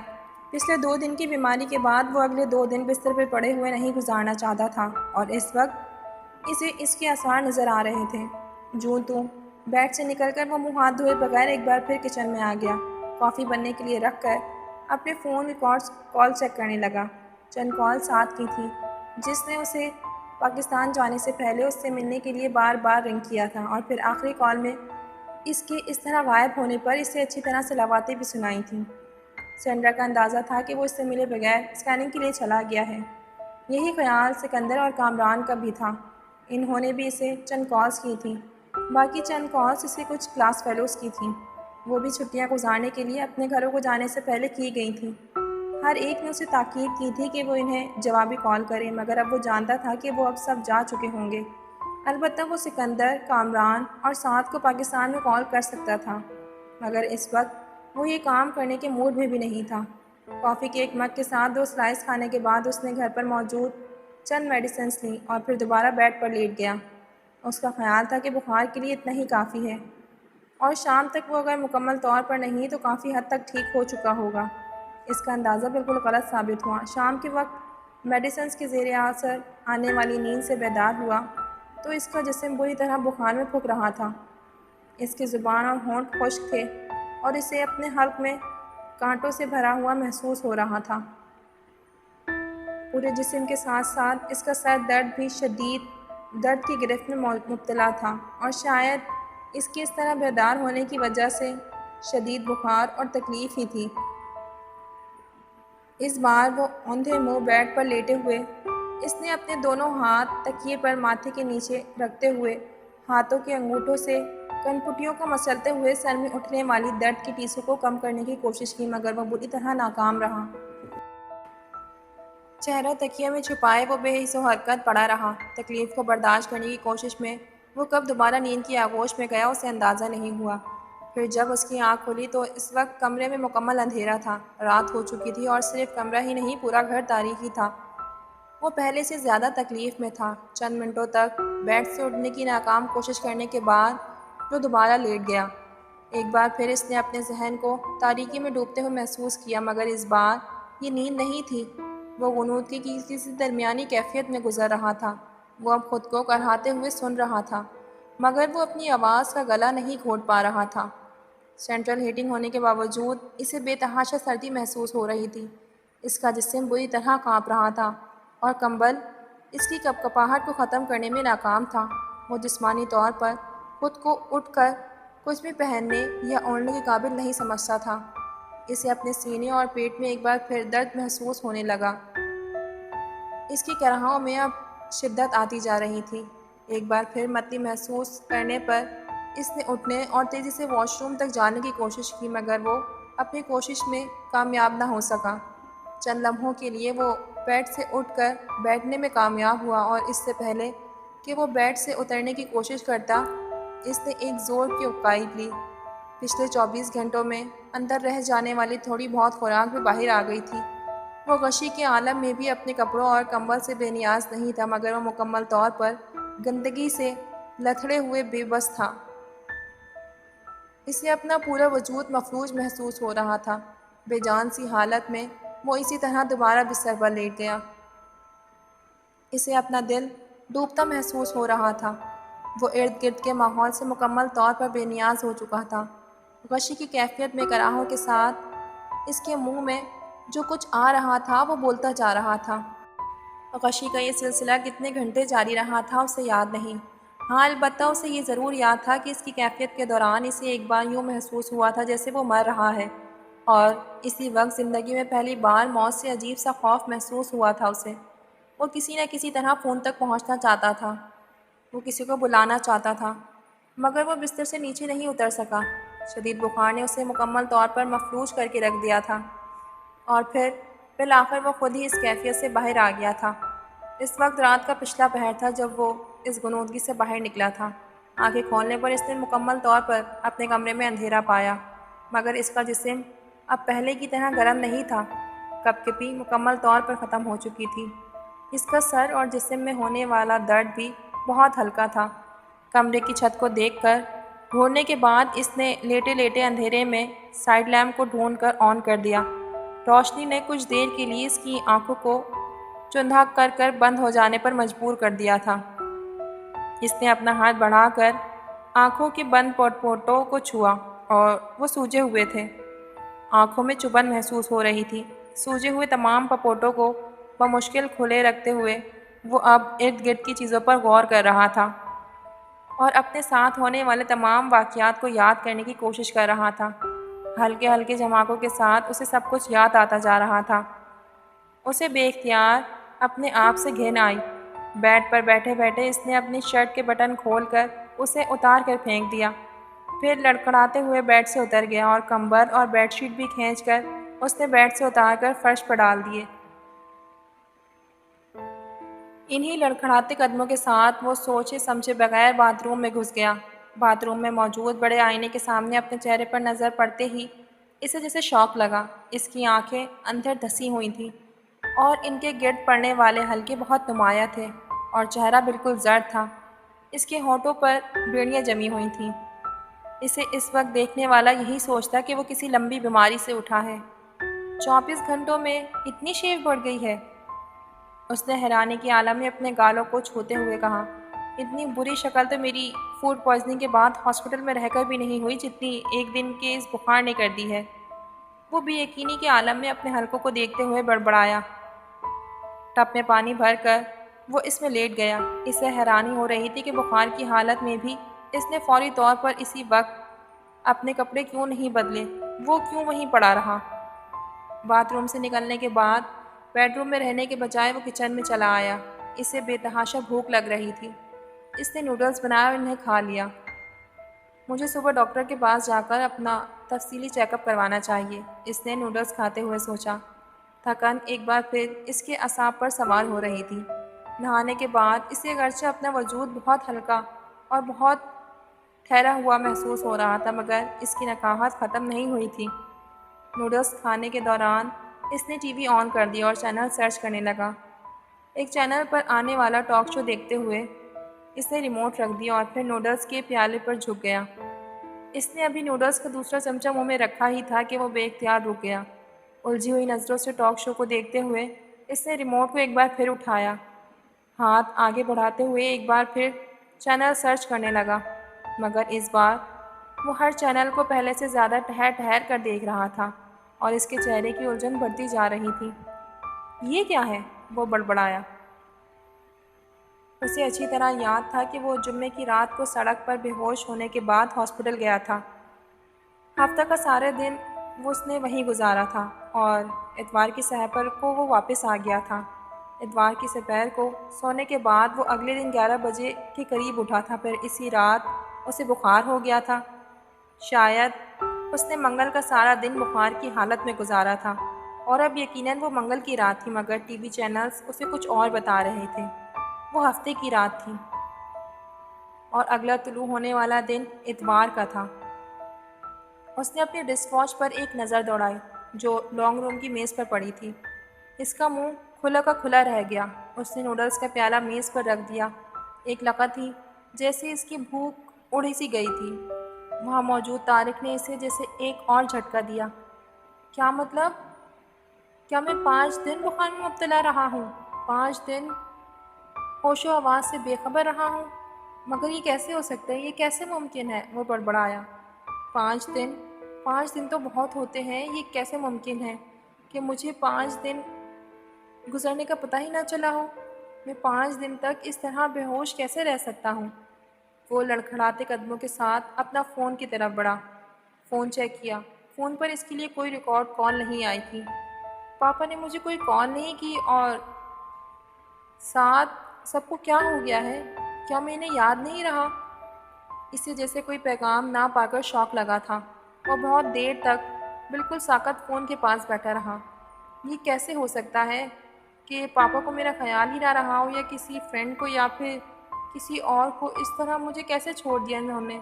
پچھلے 2 دن کی بیماری کے بعد وہ اگلے 2 دن بستر پر پڑے ہوئے نہیں گزارنا چاہتا تھا اور اس وقت اسے اس کے آثار نظر آ رہے تھے۔ جوں تو بیڈ سے نکل کر وہ منہ ہاتھ دھوئے بغیر ایک بار پھر کچن میں آ گیا۔ کافی بننے کے لیے رکھ کر اپنے فون ریکارڈز کال چیک کرنے لگا۔ چند کال ساتھ کی تھی جس نے اسے پاکستان جانے سے پہلے اس سے ملنے کے لیے بار بار رنگ کیا تھا اور پھر آخری کال میں اس کے اس طرح غائب ہونے پر اسے اچھی طرح سے لواتیں بھی سنائی تھیں۔ سینڈرا کا اندازہ تھا کہ وہ اس سے ملے بغیر اسکیننگ کے لیے چلا گیا ہے۔ یہی خیال سکندر اور کامران کا بھی تھا۔ انہوں نے بھی اسے چند کالز کی تھیں۔ باقی چند کالز اسے کچھ کلاس فیلوز کی تھیں۔ وہ بھی چھٹیاں گزارنے کے لیے اپنے گھروں کو جانے سے پہلے کی گئی تھیں۔ ہر ایک نے اسے تاکید کی تھی کہ وہ انہیں جوابی کال کرے، مگر اب وہ جانتا تھا کہ وہ اب سب جا چکے ہوں گے۔ البتہ وہ سکندر، کامران اور سعد کو پاکستان میں کال کر سکتا تھا، مگر اس وقت وہ یہ کام کرنے کے موڈ میں بھی نہیں تھا۔ کافی کے ایک مگ کے ساتھ 2 سلائس کھانے کے بعد اس نے گھر پر موجود چند میڈیسنز لیں اور پھر دوبارہ بیڈ پر لیٹ گیا۔ اس کا خیال تھا کہ بخار کے لیے اتنا ہی کافی ہے اور شام تک وہ اگر مکمل طور پر نہیں تو کافی حد تک ٹھیک ہو چکا ہوگا۔ اس کا اندازہ بالکل غلط ثابت ہوا۔ شام کے وقت میڈیسنز کے زیر اثر آنے والی نیند سے بیدار ہوا تو اس کا جسم بری طرح بخار میں پھک رہا تھا۔ اس کی زبان اور ہونٹ خشک تھے اور اسے اپنے حلق میں کانٹوں سے بھرا ہوا محسوس ہو رہا تھا۔ پورے جسم کے ساتھ ساتھ اس کا سر درد بھی شدید درد کی گرفت میں مبتلا تھا اور شاید اس کے اس طرح بیدار ہونے کی وجہ سے شدید بخار اور تکلیف ہی تھی۔ اس بار وہ اوندھے منہ بیڈ پر لیٹے ہوئے، اس نے اپنے دونوں ہاتھ تکیے پر ماتھے کے نیچے رکھتے ہوئے ہاتھوں کے انگوٹھوں سے کنپٹیوں کو مسلتے ہوئے سر میں اٹھنے والی درد کی ٹیسوں کو کم کرنے کی کوشش کی، مگر وہ بری طرح ناکام رہا۔ چہرہ تکیے میں چھپائے وہ بے حس و حرکت پڑا رہا۔ تکلیف کو برداشت کرنے کی کوشش میں وہ کب دوبارہ نیند کی آغوش میں گیا اسے اندازہ نہیں ہوا۔ پھر جب اس کی آنکھ کھلی تو اس وقت کمرے میں مکمل اندھیرا تھا۔ رات ہو چکی تھی اور صرف کمرہ ہی نہیں پورا گھر تاریکی تھا۔ وہ پہلے سے زیادہ تکلیف میں تھا۔ چند منٹوں تک بیڈ سے اٹھنے کی ناکام کوشش کرنے کے بعد وہ دوبارہ لیٹ گیا۔ ایک بار پھر اس نے اپنے ذہن کو تاریکی میں ڈوبتے ہوئے محسوس کیا، مگر اس بار یہ نیند نہیں تھی۔ وہ غنود کی کسی درمیانی کیفیت میں گزر رہا تھا۔ وہ اب خود کو کرہاتے ہوئے سن رہا تھا، مگر وہ اپنی آواز کا گلا نہیں گھونٹ پا رہا تھا۔ سینٹرل ہیٹنگ ہونے کے باوجود اسے بے تحاشا سردی محسوس ہو رہی تھی۔ اس کا جسم بری طرح کانپ رہا تھا اور کمبل اس کی کپکپاہٹ کو ختم کرنے میں ناکام تھا۔ وہ جسمانی طور پر خود کو اٹھ کر کچھ بھی پہننے یا اوڑھنے کے قابل نہیں سمجھتا تھا۔ اسے اپنے سینے اور پیٹ میں ایک بار پھر درد محسوس ہونے لگا۔ اس کی کرہاؤں میں اب شدت آتی جا رہی تھی۔ ایک بار پھر متلی محسوس کرنے پر اس نے اٹھنے اور تیزی سے واش روم تک جانے کی کوشش کی، مگر وہ اپنی کوشش میں کامیاب نہ ہو سکا۔ چند لمحوں کے لیے وہ بیڈ سے اٹھ کر بیٹھنے میں کامیاب ہوا اور اس سے پہلے کہ وہ بیڈ سے اترنے کی کوشش کرتا، اس نے ایک زور کی اکائی لی۔ پچھلے 24 گھنٹوں میں اندر رہ جانے والی تھوڑی بہت خوراک بھی باہر آ گئی تھی۔ وہ غشی کے عالم میں بھی اپنے کپڑوں اور کمبل سے بے نیاز نہیں تھا، مگر وہ مکمل طور پر گندگی سے لتھڑے ہوئے بے بس تھا۔ اسے اپنا پورا وجود مفلوج محسوس ہو رہا تھا۔ بے جان سی حالت میں وہ اسی طرح دوبارہ بستر پر لیٹ گیا۔ اسے اپنا دل ڈوبتا محسوس ہو رہا تھا۔ وہ ارد گرد کے ماحول سے مکمل طور پر بے نیاز ہو چکا تھا۔ غشی کی کیفیت میں کراہوں کے ساتھ اس کے منہ میں جو کچھ آ رہا تھا وہ بولتا جا رہا تھا۔ غشی کا یہ سلسلہ کتنے گھنٹے جاری رہا تھا اسے یاد نہیں۔ ہاں البتہ اسے یہ ضرور یاد تھا کہ اس کی کیفیت کے دوران اسے ایک بار یوں محسوس ہوا تھا جیسے وہ مر رہا ہے، اور اسی وقت زندگی میں پہلی بار موت سے عجیب سا خوف محسوس ہوا تھا اسے۔ وہ کسی نہ کسی طرح فون تک پہنچنا چاہتا تھا، وہ کسی کو بلانا چاہتا تھا، مگر وہ بستر سے نیچے نہیں اتر سکا۔ شدید بخار نے اسے مکمل طور پر مفلوج کر کے رکھ دیا تھا اور پھر بالآخر وہ خود ہی اس کیفیت سے باہر آ گیا تھا۔ اس وقت رات کا پچھلا پہر تھا جب وہ اس غنودگی سے باہر نکلا تھا۔ آنکھیں کھولنے پر اس نے مکمل طور پر اپنے کمرے میں اندھیرا پایا، مگر اس کا جسم اب پہلے کی طرح گرم نہیں تھا۔ کپکپی مکمل طور پر ختم ہو چکی تھی۔ اس کا سر اور جسم میں ہونے والا درد بھی بہت ہلکا تھا۔ کمرے کی چھت کو دیکھ کر گھورنے کے بعد اس نے لیٹے لیٹے اندھیرے میں سائیڈ لیمپ کو ڈھونڈ کر آن کر دیا۔ روشنی نے کچھ دیر کے لیے اس کی آنکھوں کو چندھا کر کر بند ہو جانے پر مجبور کر دیا تھا۔ اس نے اپنا ہاتھ بڑھا کر آنکھوں کے بند پٹوں کو چھوا اور وہ سوجے ہوئے تھے۔ آنکھوں میں چبھن محسوس ہو رہی تھی۔ سوجے ہوئے تمام پپوٹوں کو بمشکل کھلے رکھتے ہوئے وہ اب ارد گرد کی چیزوں پر غور کر رہا تھا اور اپنے ساتھ ہونے والے تمام واقعات کو یاد کرنے کی کوشش کر رہا تھا۔ ہلکے ہلکے جھماکوں کے ساتھ اسے سب کچھ یاد آتا جا رہا تھا۔ اسے بے اختیار اپنے آپ سے گھن آئی۔ بیڈ پر بیٹھے بیٹھے اس نے اپنی شرٹ کے بٹن کھول کر اسے اتار کر پھینک دیا، پھر لڑکھڑاتے ہوئے بیڈ سے اتر گیا اور کمبل اور بیڈ شیٹ بھی کھینچ کر اس نے بیڈ سے اتار کر فرش پر ڈال دیے۔ انہی لڑکھڑاتے قدموں کے ساتھ وہ سوچے سمجھے بغیر باتھ روم میں گھس گیا۔ باتھ روم میں موجود بڑے آئینے کے سامنے اپنے چہرے پر نظر پڑتے ہی اسے جیسے شوق لگا۔ اس کی آنکھیں اندر دھسی ہوئی تھیں اور ان کے گرد پڑنے والے حلقے بہت نمایاں تھے اور چہرہ بالکل زرد تھا۔ اس کے ہونٹوں پر بیڑیاں جمی ہوئی تھیں۔ اسے اس وقت دیکھنے والا یہی سوچتا کہ وہ کسی لمبی بیماری سے اٹھا ہے۔ 24 گھنٹوں میں اتنی شیو بڑھ گئی ہے؟ اس نے حیرانی کے عالم میں اپنے گالوں کو چھوتے ہوئے کہا۔ اتنی بری شکل تو میری فوڈ پوائزننگ کے بعد ہاسپٹل میں رہ کر بھی نہیں ہوئی جتنی ایک دن کے اس بخار نے کر دی ہے۔ وہ بے یقینی کے عالم میں اپنے حلقوں کو دیکھتے ہوئے بڑبڑایا۔ ٹب میں پانی بھر کر وہ اس میں لیٹ گیا۔ اسے حیرانی ہو رہی تھی کہ بخار کی حالت میں بھی اس نے فوری طور پر اسی وقت اپنے کپڑے کیوں نہیں بدلے، وہ کیوں وہیں پڑا رہا۔ باتھ روم سے نکلنے کے بعد بیڈ روم میں رہنے کے بجائے وہ کچن میں چلا آیا۔ اسے بے تحاشا بھوک لگ رہی تھی۔ اس نے نوڈلز بنائے اور انہیں کھا لیا۔ مجھے صبح ڈاکٹر کے پاس جا کر اپنا تفصیلی چیک اپ کروانا چاہیے، اس نے نوڈلز کھاتے ہوئے سوچا۔ تھکن ایک بار پھر اس کے اعصاب پر سوار ہو رہی تھی۔ نہانے کے بعد اسے اگرچہ اپنا وجود بہت ہلکا اور بہت ٹھہرا ہوا محسوس ہو رہا تھا، مگر اس کی نکاہت ختم نہیں ہوئی تھی۔ نوڈلز کھانے کے دوران اس نے ٹی وی آن کر دیا اور چینل سرچ کرنے لگا۔ ایک چینل پر آنے والا ٹاک شو دیکھتے ہوئے اس نے ریموٹ رکھ دیا اور پھر نوڈلز کے پیالے پر جھک گیا۔ اس نے ابھی نوڈلز کا دوسرا چمچہ منہ میں رکھا ہی تھا کہ وہ بے اختیار رک گیا۔ الجھی ہوئی نظروں سے ٹاک شو کو دیکھتے ہوئے اس نے ریموٹ کو ایک بار پھر اٹھایا، ہاتھ آگے بڑھاتے ہوئے ایک بار پھر چینل سرچ کرنے لگا، مگر اس بار وہ ہر چینل کو پہلے سے زیادہ ٹھہر ٹھہر کر دیکھ رہا تھا اور اس کے چہرے کی الجھن بڑھتی جا رہی تھی۔ یہ کیا ہے؟ وہ بڑبڑایا۔ اسے اچھی طرح یاد تھا کہ وہ جمعے کی رات کو سڑک پر بے ہوش ہونے کے بعد ہاسپٹل گیا تھا۔ ہفتہ کا سارے دن وہ اس نے وہیں گزارا تھا اور اتوار کی سحر کو وہ واپس آ گیا تھا۔ اتوار کی سپہر کو سونے کے بعد وہ اگلے دن 11 بجے کے قریب اٹھا تھا، پھر اسی رات اسے بخار ہو گیا تھا۔ شاید اس نے منگل کا سارا دن بخار کی حالت میں گزارا تھا اور اب یقیناً وہ منگل کی رات تھی، مگر ٹی وی چینلز اسے کچھ اور بتا رہے تھے۔ وہ ہفتے کی رات تھی اور اگلا طلوع ہونے والا دن اتوار کا تھا۔ اس نے اپنی ڈسک واچ پر ایک نظر دوڑائی جو لانگ روم کی میز پر پڑی تھی۔ اس کا منہ کھلا کا کھلا رہ گیا۔ اس نے نوڈلز کا پیالہ میز پر رکھ دیا۔ ایک لقحہ تھی جیسے اس کی بھوک اڑی سی گئی تھی۔ وہاں موجود طارق نے اسے جیسے ایک اور جھٹکا دیا۔ کیا مطلب؟ کیا میں 5 دن بخار میں مبتلا رہا ہوں؟ 5 دن ہوش و حواس سے بے خبر رہا ہوں؟ مگر یہ کیسے ہو سکتا ہے؟ یہ کیسے ممکن ہے؟ وہ بڑبڑایا۔ 5 دن تو بہت ہوتے ہیں، یہ کیسے ممکن ہے کہ مجھے 5 دن گزرنے کا پتہ ہی نہ چلا ہو؟ میں 5 دن تک اس طرح بے ہوش کیسے رہ سکتا ہوں؟ وہ لڑکھڑاتے قدموں کے ساتھ اپنا فون کی طرف بڑھا۔ فون چیک کیا۔ فون پر اس کے لیے کوئی ریکارڈ کال نہیں آئی تھی۔ پاپا نے مجھے کوئی کال نہیں کی اور ساتھ سب کو کیا ہو گیا ہے؟ کیا میں انہیں یاد نہیں رہا؟ اسے جیسے کوئی پیغام نہ پا کر شوق لگا تھا۔ وہ بہت دیر تک بالکل ساکت فون کے پاس بیٹھا رہا۔ یہ کیسے ہو سکتا ہے کہ پاپا کو میرا خیال ہی نہ رہا ہو، یا کسی فرینڈ کو یا پھر کسی اور کو اس طرح مجھے کیسے چھوڑ دیا انہوں نے؟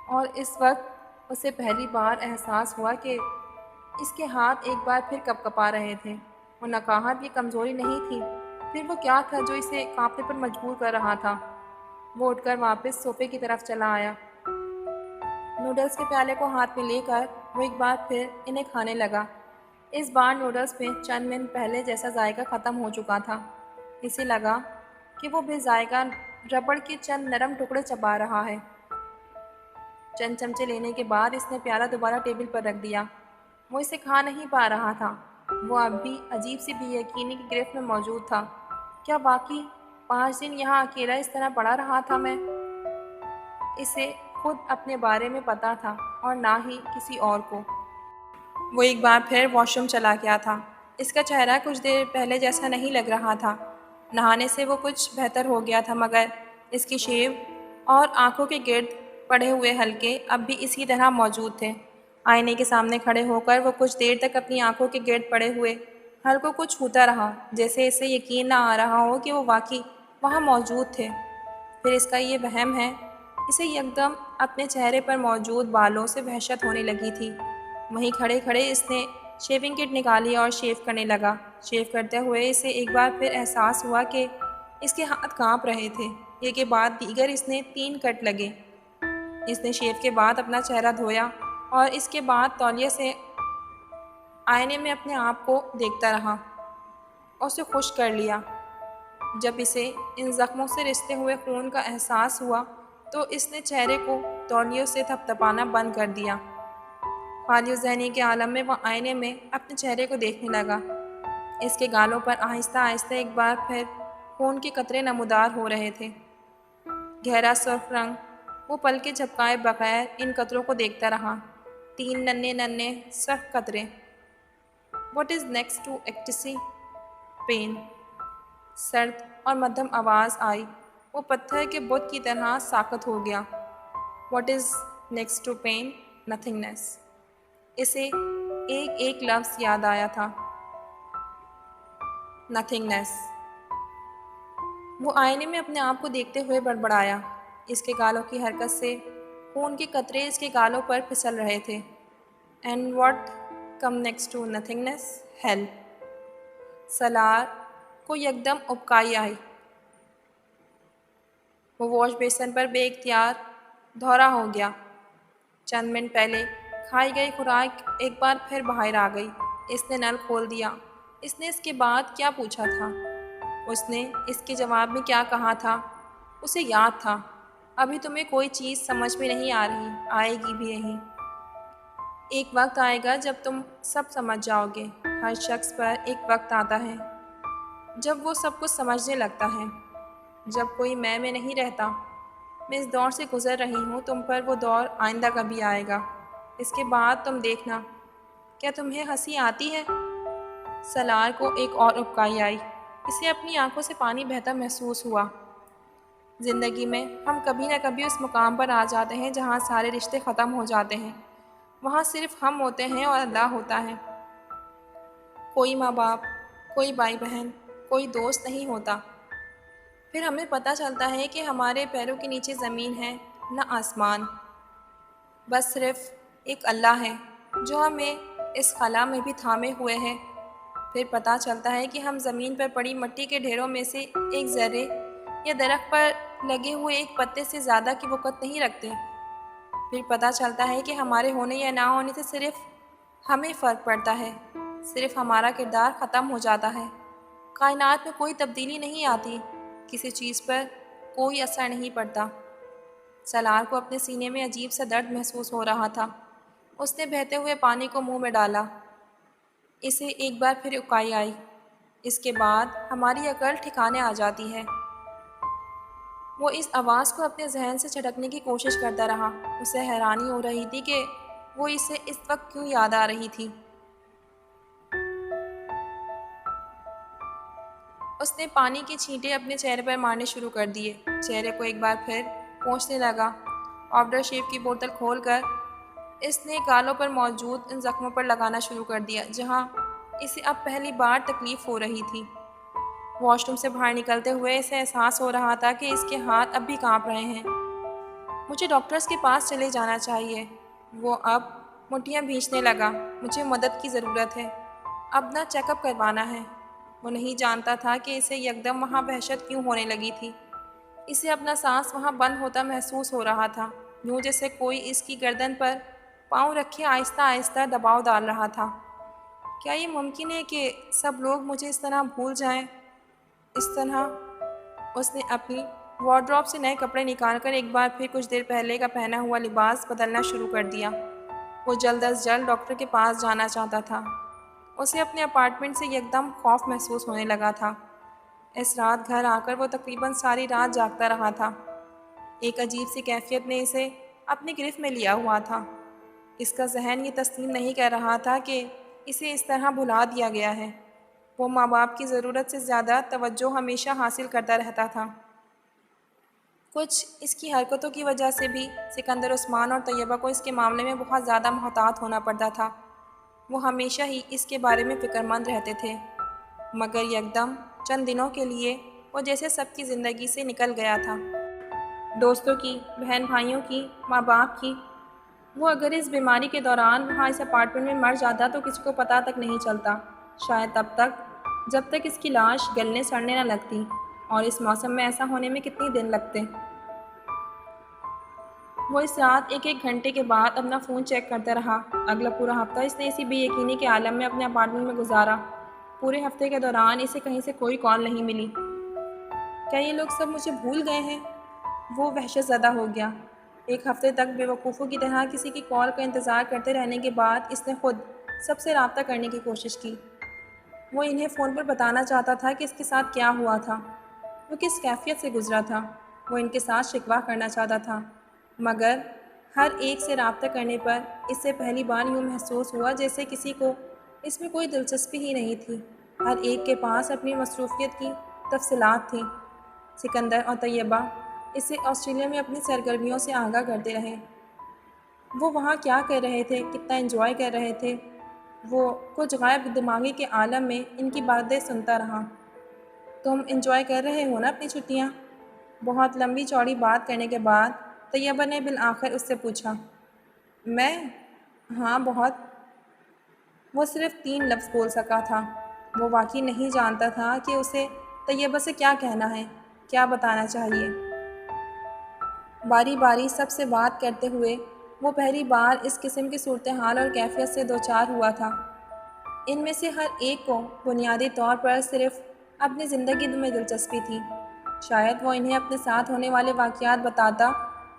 اور اس وقت اسے پہلی بار احساس ہوا کہ اس کے ہاتھ ایک بار پھر کپ کپا رہے تھے۔ وہ نکاہت یہ کمزوری نہیں تھی، پھر وہ کیا تھا جو اسے کانپنے پر مجبور کر رہا تھا؟ وہ اٹھ کر واپس صوفے کی طرف چلا آیا۔ نوڈلز کے پیالے کو ہاتھ میں لے کر وہ ایک بار پھر انہیں کھانے لگا۔ اس بار نوڈلز میں چند منٹ پہلے جیسا ذائقہ ختم ہو چکا تھا۔ اسے لگا کہ وہ بے ذائقہ ربڑ کے چند نرم ٹکڑے چبا رہا ہے۔ چند چمچے لینے کے بعد اس نے پیالہ دوبارہ ٹیبل پر رکھ دیا۔ وہ اسے کھا نہیں پا رہا تھا۔ وہ اب بھی عجیب سی بے یقینی کی گرفت میں موجود تھا۔ کیا واقعی 5 دن یہاں اکیلا اس طرح پڑا رہا تھا میں۔ اسے خود اپنے بارے میں پتہ تھا اور نہ ہی کسی اور کو۔ وہ ایک بار پھر واش روم چلا گیا تھا۔ اس کا چہرہ کچھ دیر پہلے جیسا نہیں لگ رہا تھا۔ نہانے سے وہ کچھ بہتر ہو گیا تھا، مگر اس کی شیو اور آنکھوں کے گرد پڑے ہوئے حلقے اب بھی اسی طرح موجود تھے۔ آئینے کے سامنے کھڑے ہو کر وہ کچھ دیر تک اپنی آنکھوں کے گرد پڑے ہوئے حلقوں کو چھوتا رہا، جیسے اسے یقین نہ آ رہا ہو کہ وہ واقعی وہاں موجود تھے۔ پھر اس کا یہ وہم ہے، اسے یکدم اپنے چہرے پر موجود بالوں سے وحشت ہونے لگی تھی۔ وہیں کھڑے کھڑے اس نے شیونگ کٹ نکالی اور شیو کرنے لگا۔ شیو کرتے ہوئے اسے ایک بار پھر احساس ہوا کہ اس کے ہاتھ کانپ رہے تھے۔ ایک کے بعد دیگر اس نے 3 کٹ لگے۔ اس نے شیو کے بعد اپنا چہرہ دھویا اور اس کے بعد تولیے سے آئینے میں اپنے آپ کو دیکھتا رہا اور اسے خشک کر لیا۔ جب اسے ان زخموں سے رستے ہوئے خون کا احساس ہوا تو اس نے چہرے کو تولیوں سے تھپتھپانا بند کر دیا۔ خالی ذہنی کے عالم میں وہ آئینے میں اپنے چہرے کو دیکھنے لگا۔ اس کے گالوں پر آہستہ آہستہ ایک بار پھر خون کے قطرے نمودار ہو رہے تھے۔ گہرا سرخ رنگ، وہ پلکیں جھپکائے بغیر ان قطروں کو دیکھتا رہا۔ 3 ننھے ننھے سرخ قطرے۔ What is next to ecstasy? Pain. سرد اور مدھم آواز آئی۔ وہ پتھر کے بت کی طرح ساکت ہو گیا۔ What is next to pain? Nothingness. اسے ایک ایک لفظ یاد آیا تھا۔ Nothingness. وہ آئینے میں اپنے آپ کو دیکھتے ہوئے بڑبڑایا۔ اس کے گالوں کی حرکت سے خون کے قطرے اس کے گالوں پر پھسل رہے تھے۔ And what come next to nothingness? Hell. سالار کو یکدم ابکائی آئی۔ وہ واش بیسن پر بے اختیار دھورا ہو گیا۔ چند منٹ پہلے کھائی گئی خوراک ایک بار پھر باہر آ گئی۔ اس نے نل کھول دیا۔ اس نے اس کے بعد کیا پوچھا تھا؟ اس نے اس کے جواب میں کیا کہا تھا؟ اسے یاد تھا۔ ابھی تمہیں کوئی چیز سمجھ میں نہیں آ رہی، آئے گی بھی نہیں۔ ایک وقت آئے گا جب تم سب سمجھ جاؤ گے۔ ہر شخص پر ایک وقت آتا ہے جب وہ سب کچھ سمجھنے لگتا ہے، جب کوئی میں نہیں رہتا۔ میں اس دور سے گزر رہی ہوں، تم پر وہ دور آئندہ کبھی آئے گا۔ اس کے بعد تم دیکھنا۔ کیا تمہیں ہنسی آتی ہے؟ سالار کو ایک اور ابکائی آئی۔ اسے اپنی آنکھوں سے پانی بہتا محسوس ہوا۔ زندگی میں ہم کبھی نہ کبھی اس مقام پر آ جاتے ہیں جہاں سارے رشتے ختم ہو جاتے ہیں۔ وہاں صرف ہم ہوتے ہیں اور اللہ ہوتا ہے۔ کوئی ماں باپ، کوئی بھائی بہن، کوئی دوست نہیں ہوتا۔ پھر ہمیں پتہ چلتا ہے کہ ہمارے پیروں کے نیچے زمین ہے، نہ آسمان۔ بس صرف ایک اللہ ہے جو ہمیں اس خلا میں بھی تھامے ہوئے ہے۔ پھر پتہ چلتا ہے کہ ہم زمین پر پڑی مٹی کے ڈھیروں میں سے ایک ذرے یا درخت پر لگے ہوئے ایک پتے سے زیادہ کی وقت نہیں رکھتے۔ پھر پتہ چلتا ہے کہ ہمارے ہونے یا نہ ہونے سے صرف ہمیں فرق پڑتا ہے، صرف ہمارا کردار ختم ہو جاتا ہے۔ کائنات میں کوئی تبدیلی نہیں آتی، کسی چیز پر کوئی اثر نہیں پڑتا۔ سالار کو اپنے سینے میں عجیب سا درد محسوس ہو رہا تھا۔ اس نے بہتے ہوئے پانی کو منہ میں ڈالا۔ اسے ایک بار پھر اکائی آئی۔ اس کے بعد ہماری عقل ٹھکانے آ جاتی ہے۔ وہ اس آواز کو اپنے ذہن سے چھٹکنے کی کوشش کرتا رہا۔ اسے حیرانی ہو رہی تھی کہ وہ اسے اس وقت کیوں یاد آ رہی تھی۔ اس نے پانی کے چھینٹے اپنے چہرے پر مارنے شروع کر دیے۔ چہرے کو ایک بار پھر پوچھنے لگا۔ آفٹر شیو کی بوتل کھول کر اس نے گالوں پر موجود ان زخموں پر لگانا شروع کر دیا جہاں اسے اب پہلی بار تکلیف ہو رہی تھی۔ واش روم سے باہر نکلتے ہوئے اسے احساس ہو رہا تھا کہ اس کے ہاتھ اب بھی کانپ رہے ہیں۔ مجھے ڈاکٹرز کے پاس چلے جانا چاہیے۔ وہ اب مٹھیاں بھینچنے لگا۔ مجھے مدد کی ضرورت ہے۔ اب نہ چیک اپ کروانا ہے۔ وہ نہیں جانتا تھا کہ اسے یکدم وہاں وحشت کیوں ہونے لگی تھی۔ اسے اپنا سانس وہاں بند ہوتا محسوس ہو رہا تھا، یوں جیسے کوئی اس کی گردن پر پاؤں رکھے آہستہ آہستہ دباؤ ڈال رہا تھا۔ کیا یہ ممکن ہے کہ سب لوگ مجھے اس طرح بھول جائیں؟ اس طرح اس نے اپنی وارڈروب سے نئے کپڑے نکال کر ایک بار پھر کچھ دیر پہلے کا پہنا ہوا لباس بدلنا شروع کر دیا۔ وہ جلد از جلد ڈاکٹر کے پاس جانا چاہتا تھا۔ اسے اپنے اپارٹمنٹ سے یکدم خوف محسوس ہونے لگا تھا۔ اس رات گھر آ کر وہ تقریباً ساری رات جاگتا رہا تھا۔ ایک عجیب سی کیفیت نے اسے اپنی گرفت میں لیا ہوا تھا۔ اس کا ذہن یہ تسلیم نہیں کر رہا تھا کہ اسے اس طرح بھلا دیا گیا ہے۔ وہ ماں باپ کی ضرورت سے زیادہ توجہ ہمیشہ حاصل کرتا رہتا تھا۔ کچھ اس کی حرکتوں کی وجہ سے بھی سکندر عثمان اور طیبہ کو اس کے معاملے میں بہت زیادہ محتاط ہونا پڑتا تھا۔ وہ ہمیشہ ہی اس کے بارے میں فکر مند رہتے تھے، مگر یکدم چند دنوں کے لیے وہ جیسے سب کی زندگی سے نکل گیا تھا، دوستوں کی، بہن بھائیوں کی، ماں باپ کی۔ وہ اگر اس بیماری کے دوران وہاں اس اپارٹمنٹ میں مر جاتا تو کسی کو پتہ تک نہیں چلتا، شاید تب تک جب تک اس کی لاش گلنے سڑنے نہ لگتی، اور اس موسم میں ایسا ہونے میں کتنے دن لگتے۔ وہ اس رات ایک ایک گھنٹے کے بعد اپنا فون چیک کرتا رہا۔ اگلا پورا ہفتہ اس نے اسی بے یقینی کے عالم میں اپنے اپارٹمنٹ میں گزارا۔ پورے ہفتے کے دوران اسے کہیں سے کوئی کال نہیں ملی۔ کیا یہ لوگ سب مجھے بھول گئے ہیں؟ وہ وحشت زدہ ہو گیا۔ ایک ہفتے تک بے وقوفوں کی طرح کسی کی کال کا انتظار کرتے رہنے کے بعد اس نے خود سب سے رابطہ کرنے کی کوشش کی۔ وہ انہیں فون پر بتانا چاہتا تھا کہ اس کے ساتھ کیا ہوا تھا، وہ کس کیفیت سے گزرا تھا۔ وہ ان کے ساتھ شکوہ کرنا چاہتا تھا، مگر ہر ایک سے رابطہ کرنے پر اس سے پہلی بار یوں محسوس ہوا جیسے کسی کو اس میں کوئی دلچسپی ہی نہیں تھی۔ ہر ایک کے پاس اپنی مصروفیت کی تفصیلات تھیں۔ سکندر اور طیبہ اسے آسٹریلیا میں اپنی سرگرمیوں سے آگاہ کرتے رہے۔ وہ وہاں کیا کر رہے تھے، کتنا انجوائے کر رہے تھے۔ وہ کچھ غائب دماغی کے عالم میں ان کی باتیں سنتا رہا۔ تم انجوائے کر رہے ہو نا اپنی چھٹیاں؟ بہت لمبی چوڑی بات کرنے کے بعد طیبہ نے بالآخر اس سے پوچھا۔ میں؟ ہاں بہت۔ وہ صرف 3 لفظ بول سکا تھا۔ وہ واقعی نہیں جانتا تھا کہ اسے طیبہ سے کیا کہنا ہے، کیا بتانا چاہیے۔ باری باری سب سے بات کرتے ہوئے وہ پہلی بار اس قسم کی صورتحال اور کیفیت سے دوچار ہوا تھا۔ ان میں سے ہر ایک کو بنیادی طور پر صرف اپنی زندگی میں دلچسپی تھی۔ شاید وہ انہیں اپنے ساتھ ہونے والے واقعات بتاتا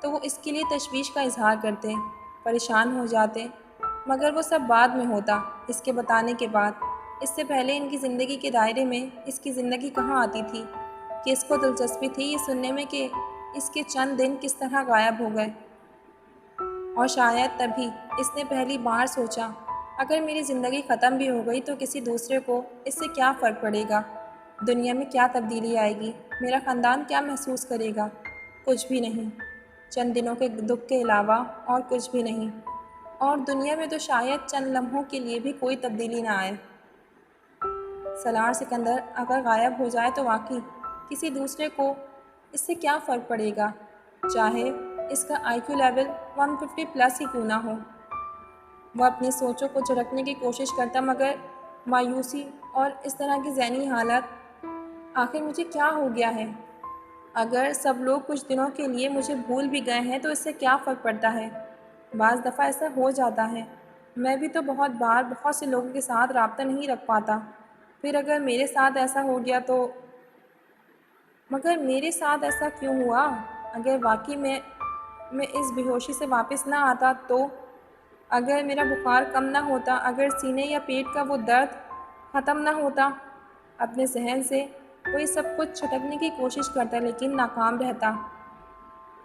تو وہ اس کے لیے تشویش کا اظہار کرتے، پریشان ہو جاتے، مگر وہ سب بعد میں ہوتا، اس کے بتانے کے بعد۔ اس سے پہلے ان کی زندگی کے دائرے میں اس کی زندگی کہاں آتی تھی کہ اس کو دلچسپی تھی یہ سننے میں کہ اس کے چند دن کس طرح غائب ہو گئے۔ اور شاید تبھی اس نے پہلی بار سوچا، اگر میری زندگی ختم بھی ہو گئی تو کسی دوسرے کو اس سے کیا فرق پڑے گا؟ دنیا میں کیا تبدیلی آئے گی؟ میرا خاندان کیا محسوس کرے گا؟ کچھ بھی نہیں، چند دنوں کے دکھ کے علاوہ اور کچھ بھی نہیں۔ اور دنیا میں تو شاید چند لمحوں کے لیے بھی کوئی تبدیلی نہ آئے۔ سالار سکندر اگر غائب ہو جائے تو واقعی کسی دوسرے کو اس سے کیا فرق پڑے گا، چاہے اس کا آئی کیو لیول 150 پلس ہی کیوں نہ ہو۔ وہ اپنی سوچوں کو جھڑکنے کی کوشش کرتا، مگر مایوسی اور اس طرح کی ذہنی حالت، آخر مجھے کیا ہو گیا ہے؟ اگر سب لوگ کچھ دنوں کے لیے مجھے بھول بھی گئے ہیں تو اس سے کیا فرق پڑتا ہے؟ بعض دفعہ ایسا ہو جاتا ہے، میں بھی تو بہت بار بہت سے لوگوں کے ساتھ رابطہ نہیں رکھ پاتا، پھر اگر میرے ساتھ ایسا ہو گیا تو۔ مگر میرے ساتھ ایسا کیوں ہوا؟ اگر واقعی میں اس بے ہوشی سے واپس نہ آتا تو؟ اگر میرا بخار کم نہ ہوتا، اگر سینے یا پیٹ کا وہ درد ختم نہ ہوتا؟ اپنے ذہن سے وہ یہ سب کچھ چھٹکنے کی کوشش کرتا لیکن ناکام رہتا۔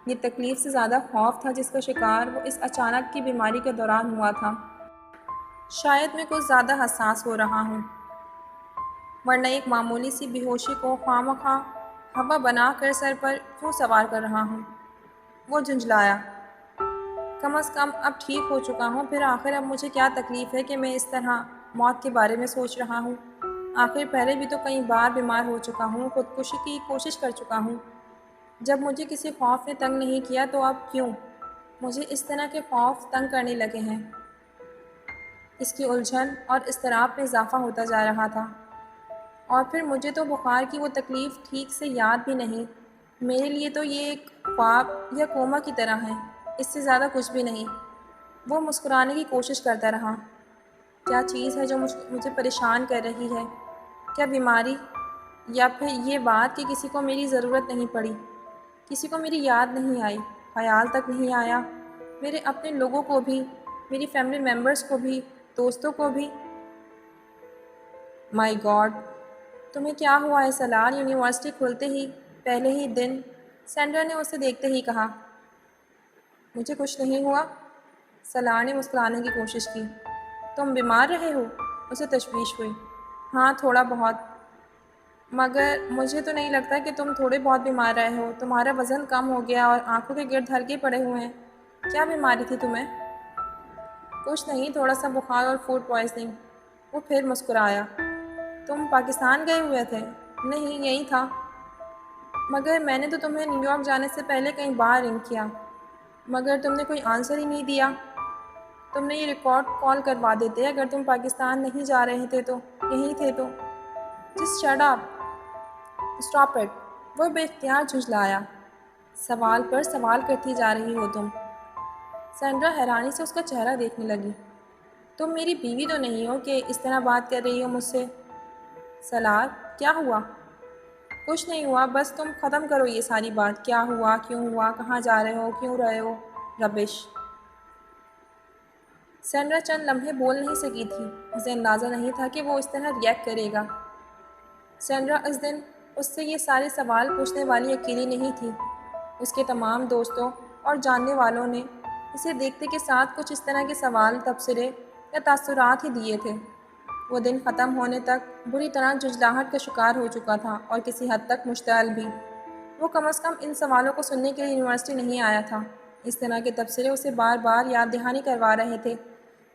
یہ تکلیف سے زیادہ خوف تھا جس کا شکار وہ اس اچانک کی بیماری کے دوران ہوا تھا۔ شاید میں کچھ زیادہ حساس ہو رہا ہوں، ورنہ ایک معمولی سی بے ہوشی کو خواہ مخواہ ہوا بنا کر سر پر کیوں سوار کر رہا ہوں؟ وہ جھنجھلایا۔ کم از کم اب ٹھیک ہو چکا ہوں، پھر آخر اب مجھے کیا تکلیف ہے کہ میں اس طرح موت کے بارے میں سوچ رہا ہوں؟ آخر پہلے بھی تو کئی بار بیمار ہو چکا ہوں، خودکشی کی کوشش کر چکا ہوں۔ جب مجھے کسی خوف نے تنگ نہیں کیا تو اب کیوں مجھے اس طرح کے خوف تنگ کرنے لگے ہیں؟ اس کی الجھن اور اضطراب میں اضافہ ہوتا جا رہا تھا۔ اور پھر مجھے تو بخار کی وہ تکلیف ٹھیک سے یاد بھی نہیں۔ میرے لیے تو یہ ایک خواب یا کوما کی طرح ہے، اس سے زیادہ کچھ بھی نہیں۔ وہ مسکرانے کی کوشش کرتا رہا۔ کیا چیز ہے جو مجھے پریشان کر رہی ہے؟ کیا بیماری، یا پھر یہ بات کہ کسی کو میری ضرورت نہیں پڑی، کسی کو میری یاد نہیں آئی، خیال تک نہیں آیا، میرے اپنے لوگوں کو بھی، میری فیملی ممبرز کو بھی، دوستوں کو بھی؟ مائی گاڈ! تمہیں کیا ہوا ہے سلار؟ یونیورسٹی کھلتے ہی پہلے ہی دن سینڈرا نے اسے دیکھتے ہی کہا۔ مجھے کچھ نہیں ہوا، سلار نے مسکرانے کی کوشش کی۔ تم بیمار رہے ہو؟ اسے تشویش ہوئی۔ ہاں تھوڑا بہت، مگر مجھے تو نہیں لگتا کہ تم تھوڑے بہت بیمار رہے ہو۔ تمہارا وزن کم ہو گیا اور آنکھوں کے گرد ہلکے پڑے ہوئے ہیں۔ کیا بیماری تھی تمہیں؟ کچھ نہیں، تھوڑا سا بخار اور فوڈ پوائزننگ۔ وہ پھر مسکرایا۔ تم پاکستان گئے ہوئے تھے؟ نہیں، یہی تھا۔ مگر میں نے تو تمہیں نیو یارک جانے سے پہلے کئی بار رنگ کیا، مگر تم نے کوئی آنسر ہی نہیں دیا۔ تم نے یہ ریکارڈ کال کروا دیتے اگر تم پاکستان نہیں جا رہے تھے تو یہیں تھے تو۔ جس شٹ اپ، اسٹاپ اٹ، وہ بے اختیار جھنجھلایا۔ سوال پر سوال کرتی جا رہی ہو تم۔ سینڈرا حیرانی سے اس کا چہرہ دیکھنے لگی۔ تم میری بیوی تو نہیں ہو کہ اس طرح بات کر رہی ہو مجھ سے؟ سلار، کیا ہوا؟ کچھ نہیں ہوا، بس تم ختم کرو یہ ساری بات۔ کیا ہوا، کیوں ہوا، کہاں جا رہے ہو، کیوں رہے ہو، ربش۔ سینڈرا چند لمحے بول نہیں سکی تھی۔ اسے اندازہ نہیں تھا کہ وہ اس طرح ریئیکٹ کرے گا۔ سینڈرا اس دن اس سے یہ سارے سوال پوچھنے والی اکیلی نہیں تھی۔ اس کے تمام دوستوں اور جاننے والوں نے اسے دیکھتے کے ساتھ کچھ اس طرح کے سوال، تبصرے یا تاثرات ہی دیے تھے۔ وہ دن ختم ہونے تک بری طرح جھنجھلاہٹ کا شکار ہو چکا تھا اور کسی حد تک مشتعل بھی۔ وہ کم از کم ان سوالوں کو سننے کے لیے یونیورسٹی نہیں آیا تھا۔ اس طرح کے تبصرے اسے بار بار یاد دہانی کروا رہے تھے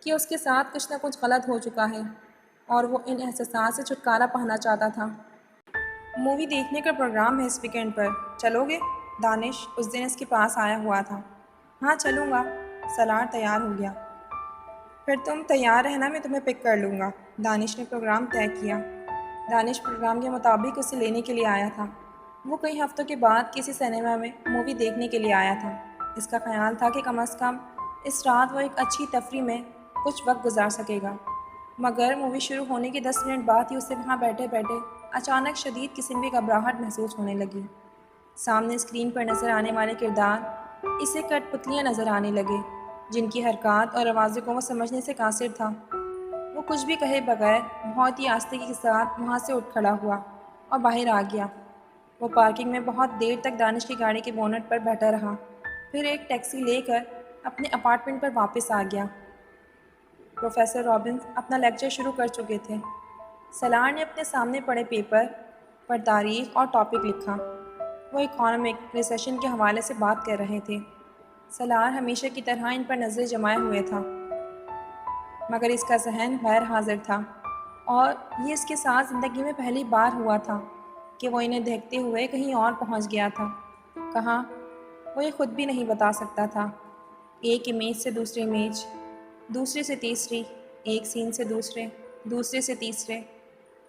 کہ اس کے ساتھ کچھ نہ کچھ غلط ہو چکا ہے اور وہ ان احساسات سے چھٹکارا پانا چاہتا تھا۔ مووی دیکھنے کا پروگرام ہے اس ویکینڈ پر، چلو گے؟ دانش اس دن اس کے پاس آیا ہوا تھا۔ ہاں چلوں گا، سلار تیار ہو گیا۔ پھر تم تیار رہنا، میں تمہیں پک کر لوں گا۔ دانش نے پروگرام طے کیا۔ دانش پروگرام کے مطابق اسے لینے کے لیے آیا تھا۔ وہ کئی ہفتوں کے بعد کسی سنیما میں مووی دیکھنے کے لیے آیا تھا۔ اس کا خیال تھا کہ کم از کم اس رات وہ ایک اچھی تفریح میں کچھ وقت گزار سکے گا۔ مگر مووی شروع ہونے کے 10 منٹ بعد ہی اسے وہاں بیٹھے بیٹھے اچانک شدید قسم کی گھبراہٹ محسوس ہونے لگی۔ سامنے اسکرین پر نظر آنے والے کردار اسے کٹ پتلیاں نظر آنے لگے، جن کی حرکات اور آوازوں کو وہ سمجھنے سے قاصر تھا۔ وہ کچھ بھی کہے بغیر بہت ہی آہستگی کے ساتھ وہاں سے اٹھ کھڑا ہوا اور باہر آ گیا۔ وہ پارکنگ میں بہت دیر تک دانش کی گاڑی کے بونٹ پر بیٹھا رہا، پھر ایک ٹیکسی لے کر اپنے اپارٹمنٹ پر واپس آ گیا۔ پروفیسر رابنس اپنا لیکچر شروع کر چکے تھے۔ سلار نے اپنے سامنے پڑے پیپر پر تاریخ اور ٹاپک لکھا۔ وہ اکانومک ریسیشن کے حوالے سے بات کر رہے تھے۔ سلار ہمیشہ کی طرح ان پر نظریں جمائے ہوئے تھا، مگر اس کا ذہن غیر حاضر تھا، اور یہ اس کے ساتھ زندگی میں پہلی بار ہوا تھا کہ وہ انہیں دیکھتے ہوئے کہیں اور پہنچ گیا تھا۔ کہاں، وہ یہ خود بھی نہیں بتا سکتا تھا۔ ایک امیج سے دوسری امیج، دوسرے سے تیسری، ایک سین سے دوسرے، دوسرے سے تیسرے،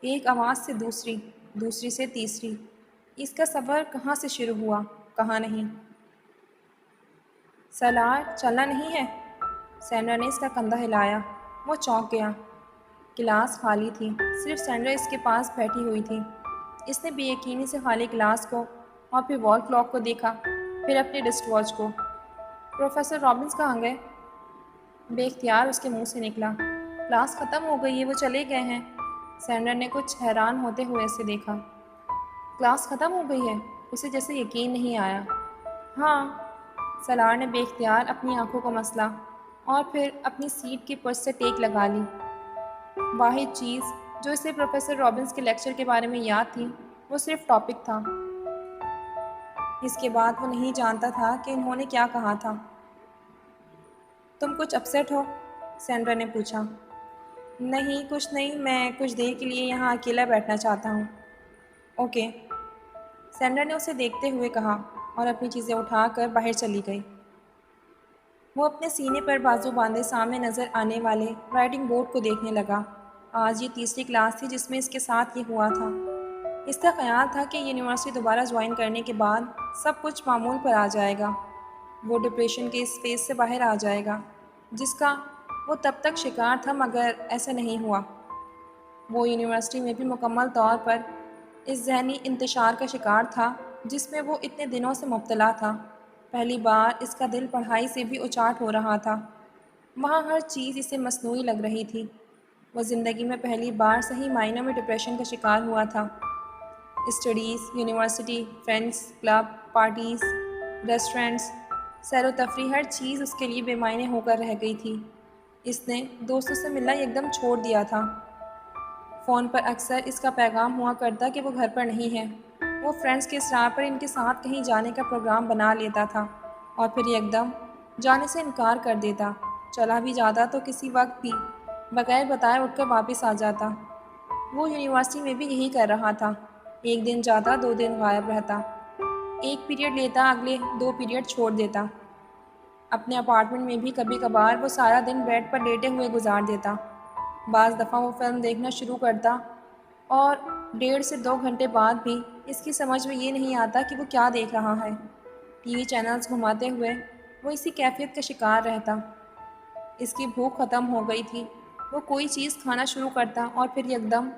ایک آواز سے دوسری، دوسری سے تیسری۔ اس کا سفر کہاں سے شروع ہوا، کہاں نہیں۔ سلار، چلنا نہیں ہے؟ سینڈرا نے اس کا کندھا ہلایا۔ وہ چونک گیا۔ کلاس خالی تھی، صرف سینڈرا اس کے پاس بیٹھی ہوئی تھی۔ اس نے بے یقینی سے خالی کلاس کو اور پھر وال کلاک کو دیکھا، پھر اپنے ریسٹ واچ کو۔ پروفیسر رابنس کہاں گئے؟ بے اختیار اس کے منہ سے نکلا۔ کلاس ختم ہو گئی ہے، وہ چلے گئے ہیں۔ سینڈرا نے کچھ حیران ہوتے ہوئے اسے دیکھا۔ کلاس ختم ہو گئی ہے؟ اسے جیسے یقین نہیں آیا۔ ہاں، سلار نے بے اختیار اپنی آنکھوں کو مسلا اور پھر اپنی سیٹ کی پشت سے ٹیک لگا لی۔ واحد چیز جو اسے پروفیسر رابنس کے لیکچر کے بارے میں یاد تھی وہ صرف ٹاپک تھا۔ اس کے بعد وہ نہیں جانتا تھا کہ انہوں نے کیا کہا تھا۔ تم کچھ اپسیٹ ہو؟ سینڈرا نے پوچھا۔ نہیں، کچھ نہیں، میں کچھ دیر کے لیے یہاں اکیلا بیٹھنا چاہتا ہوں۔ اوکے، سینڈرا نے اسے دیکھتے ہوئے کہا اور اپنی چیزیں اٹھا کر باہر چلی گئی۔ وہ اپنے سینے پر بازو باندھے سامنے نظر آنے والے رائٹنگ بورڈ کو دیکھنے لگا۔ آج یہ تیسری کلاس تھی جس میں اس کے ساتھ یہ ہوا تھا۔ اس کا خیال تھا کہ یونیورسٹی دوبارہ جوائن کرنے کے بعد سب کچھ معمول پر آ جائے گا۔ وہ ڈپریشن کے اس فیز سے باہر آ جائے گا جس کا وہ تب تک شکار تھا، مگر ایسا نہیں ہوا۔ وہ یونیورسٹی میں بھی مکمل طور پر اس ذہنی انتشار کا شکار تھا جس میں وہ اتنے دنوں سے مبتلا تھا۔ پہلی بار اس کا دل پڑھائی سے بھی اچاٹ ہو رہا تھا۔ وہاں ہر چیز اسے مصنوعی لگ رہی تھی۔ وہ زندگی میں پہلی بار صحیح معنوں میں ڈپریشن کا شکار ہوا تھا۔ Studies, university, friends, club, parties, restaurants, سیر و تفریح، ہر چیز اس کے لیے بے معنی ہو کر رہ گئی تھی۔ اس نے دوستوں سے ملنا ایک دم چھوڑ دیا تھا۔ فون پر اکثر اس کا پیغام ہوا کرتا کہ وہ گھر پر نہیں ہے۔ وہ فرینڈز کے اصرار پر ان کے ساتھ کہیں جانے کا پروگرام بنا لیتا تھا اور پھر ایک دم جانے سے انکار کر دیتا۔ چلا بھی جاتا تو کسی وقت بھی بغیر بتائے اٹھ کر واپس آ جاتا۔ وہ یونیورسٹی میں بھی یہی کر رہا تھا۔ ایک دن جاتا، 2 دن غائب رہتا، ایک پیریڈ لیتا، اگلے 2 پیریڈ چھوڑ دیتا۔ اپنے اپارٹمنٹ میں بھی کبھی کبھار وہ سارا دن بیڈ پر لیٹے ہوئے گزار دیتا۔ بعض دفعہ وہ فلم دیکھنا شروع کرتا اور 1.5 سے 2 گھنٹے بعد بھی اس کی سمجھ میں یہ نہیں آتا کہ وہ کیا دیکھ رہا ہے۔ ٹی وی چینلز گھماتے ہوئے وہ اسی کیفیت کا شکار رہتا۔ اس کی بھوک ختم ہو گئی تھی۔ وہ کوئی چیز کھانا شروع کرتا اور پھر ایک دم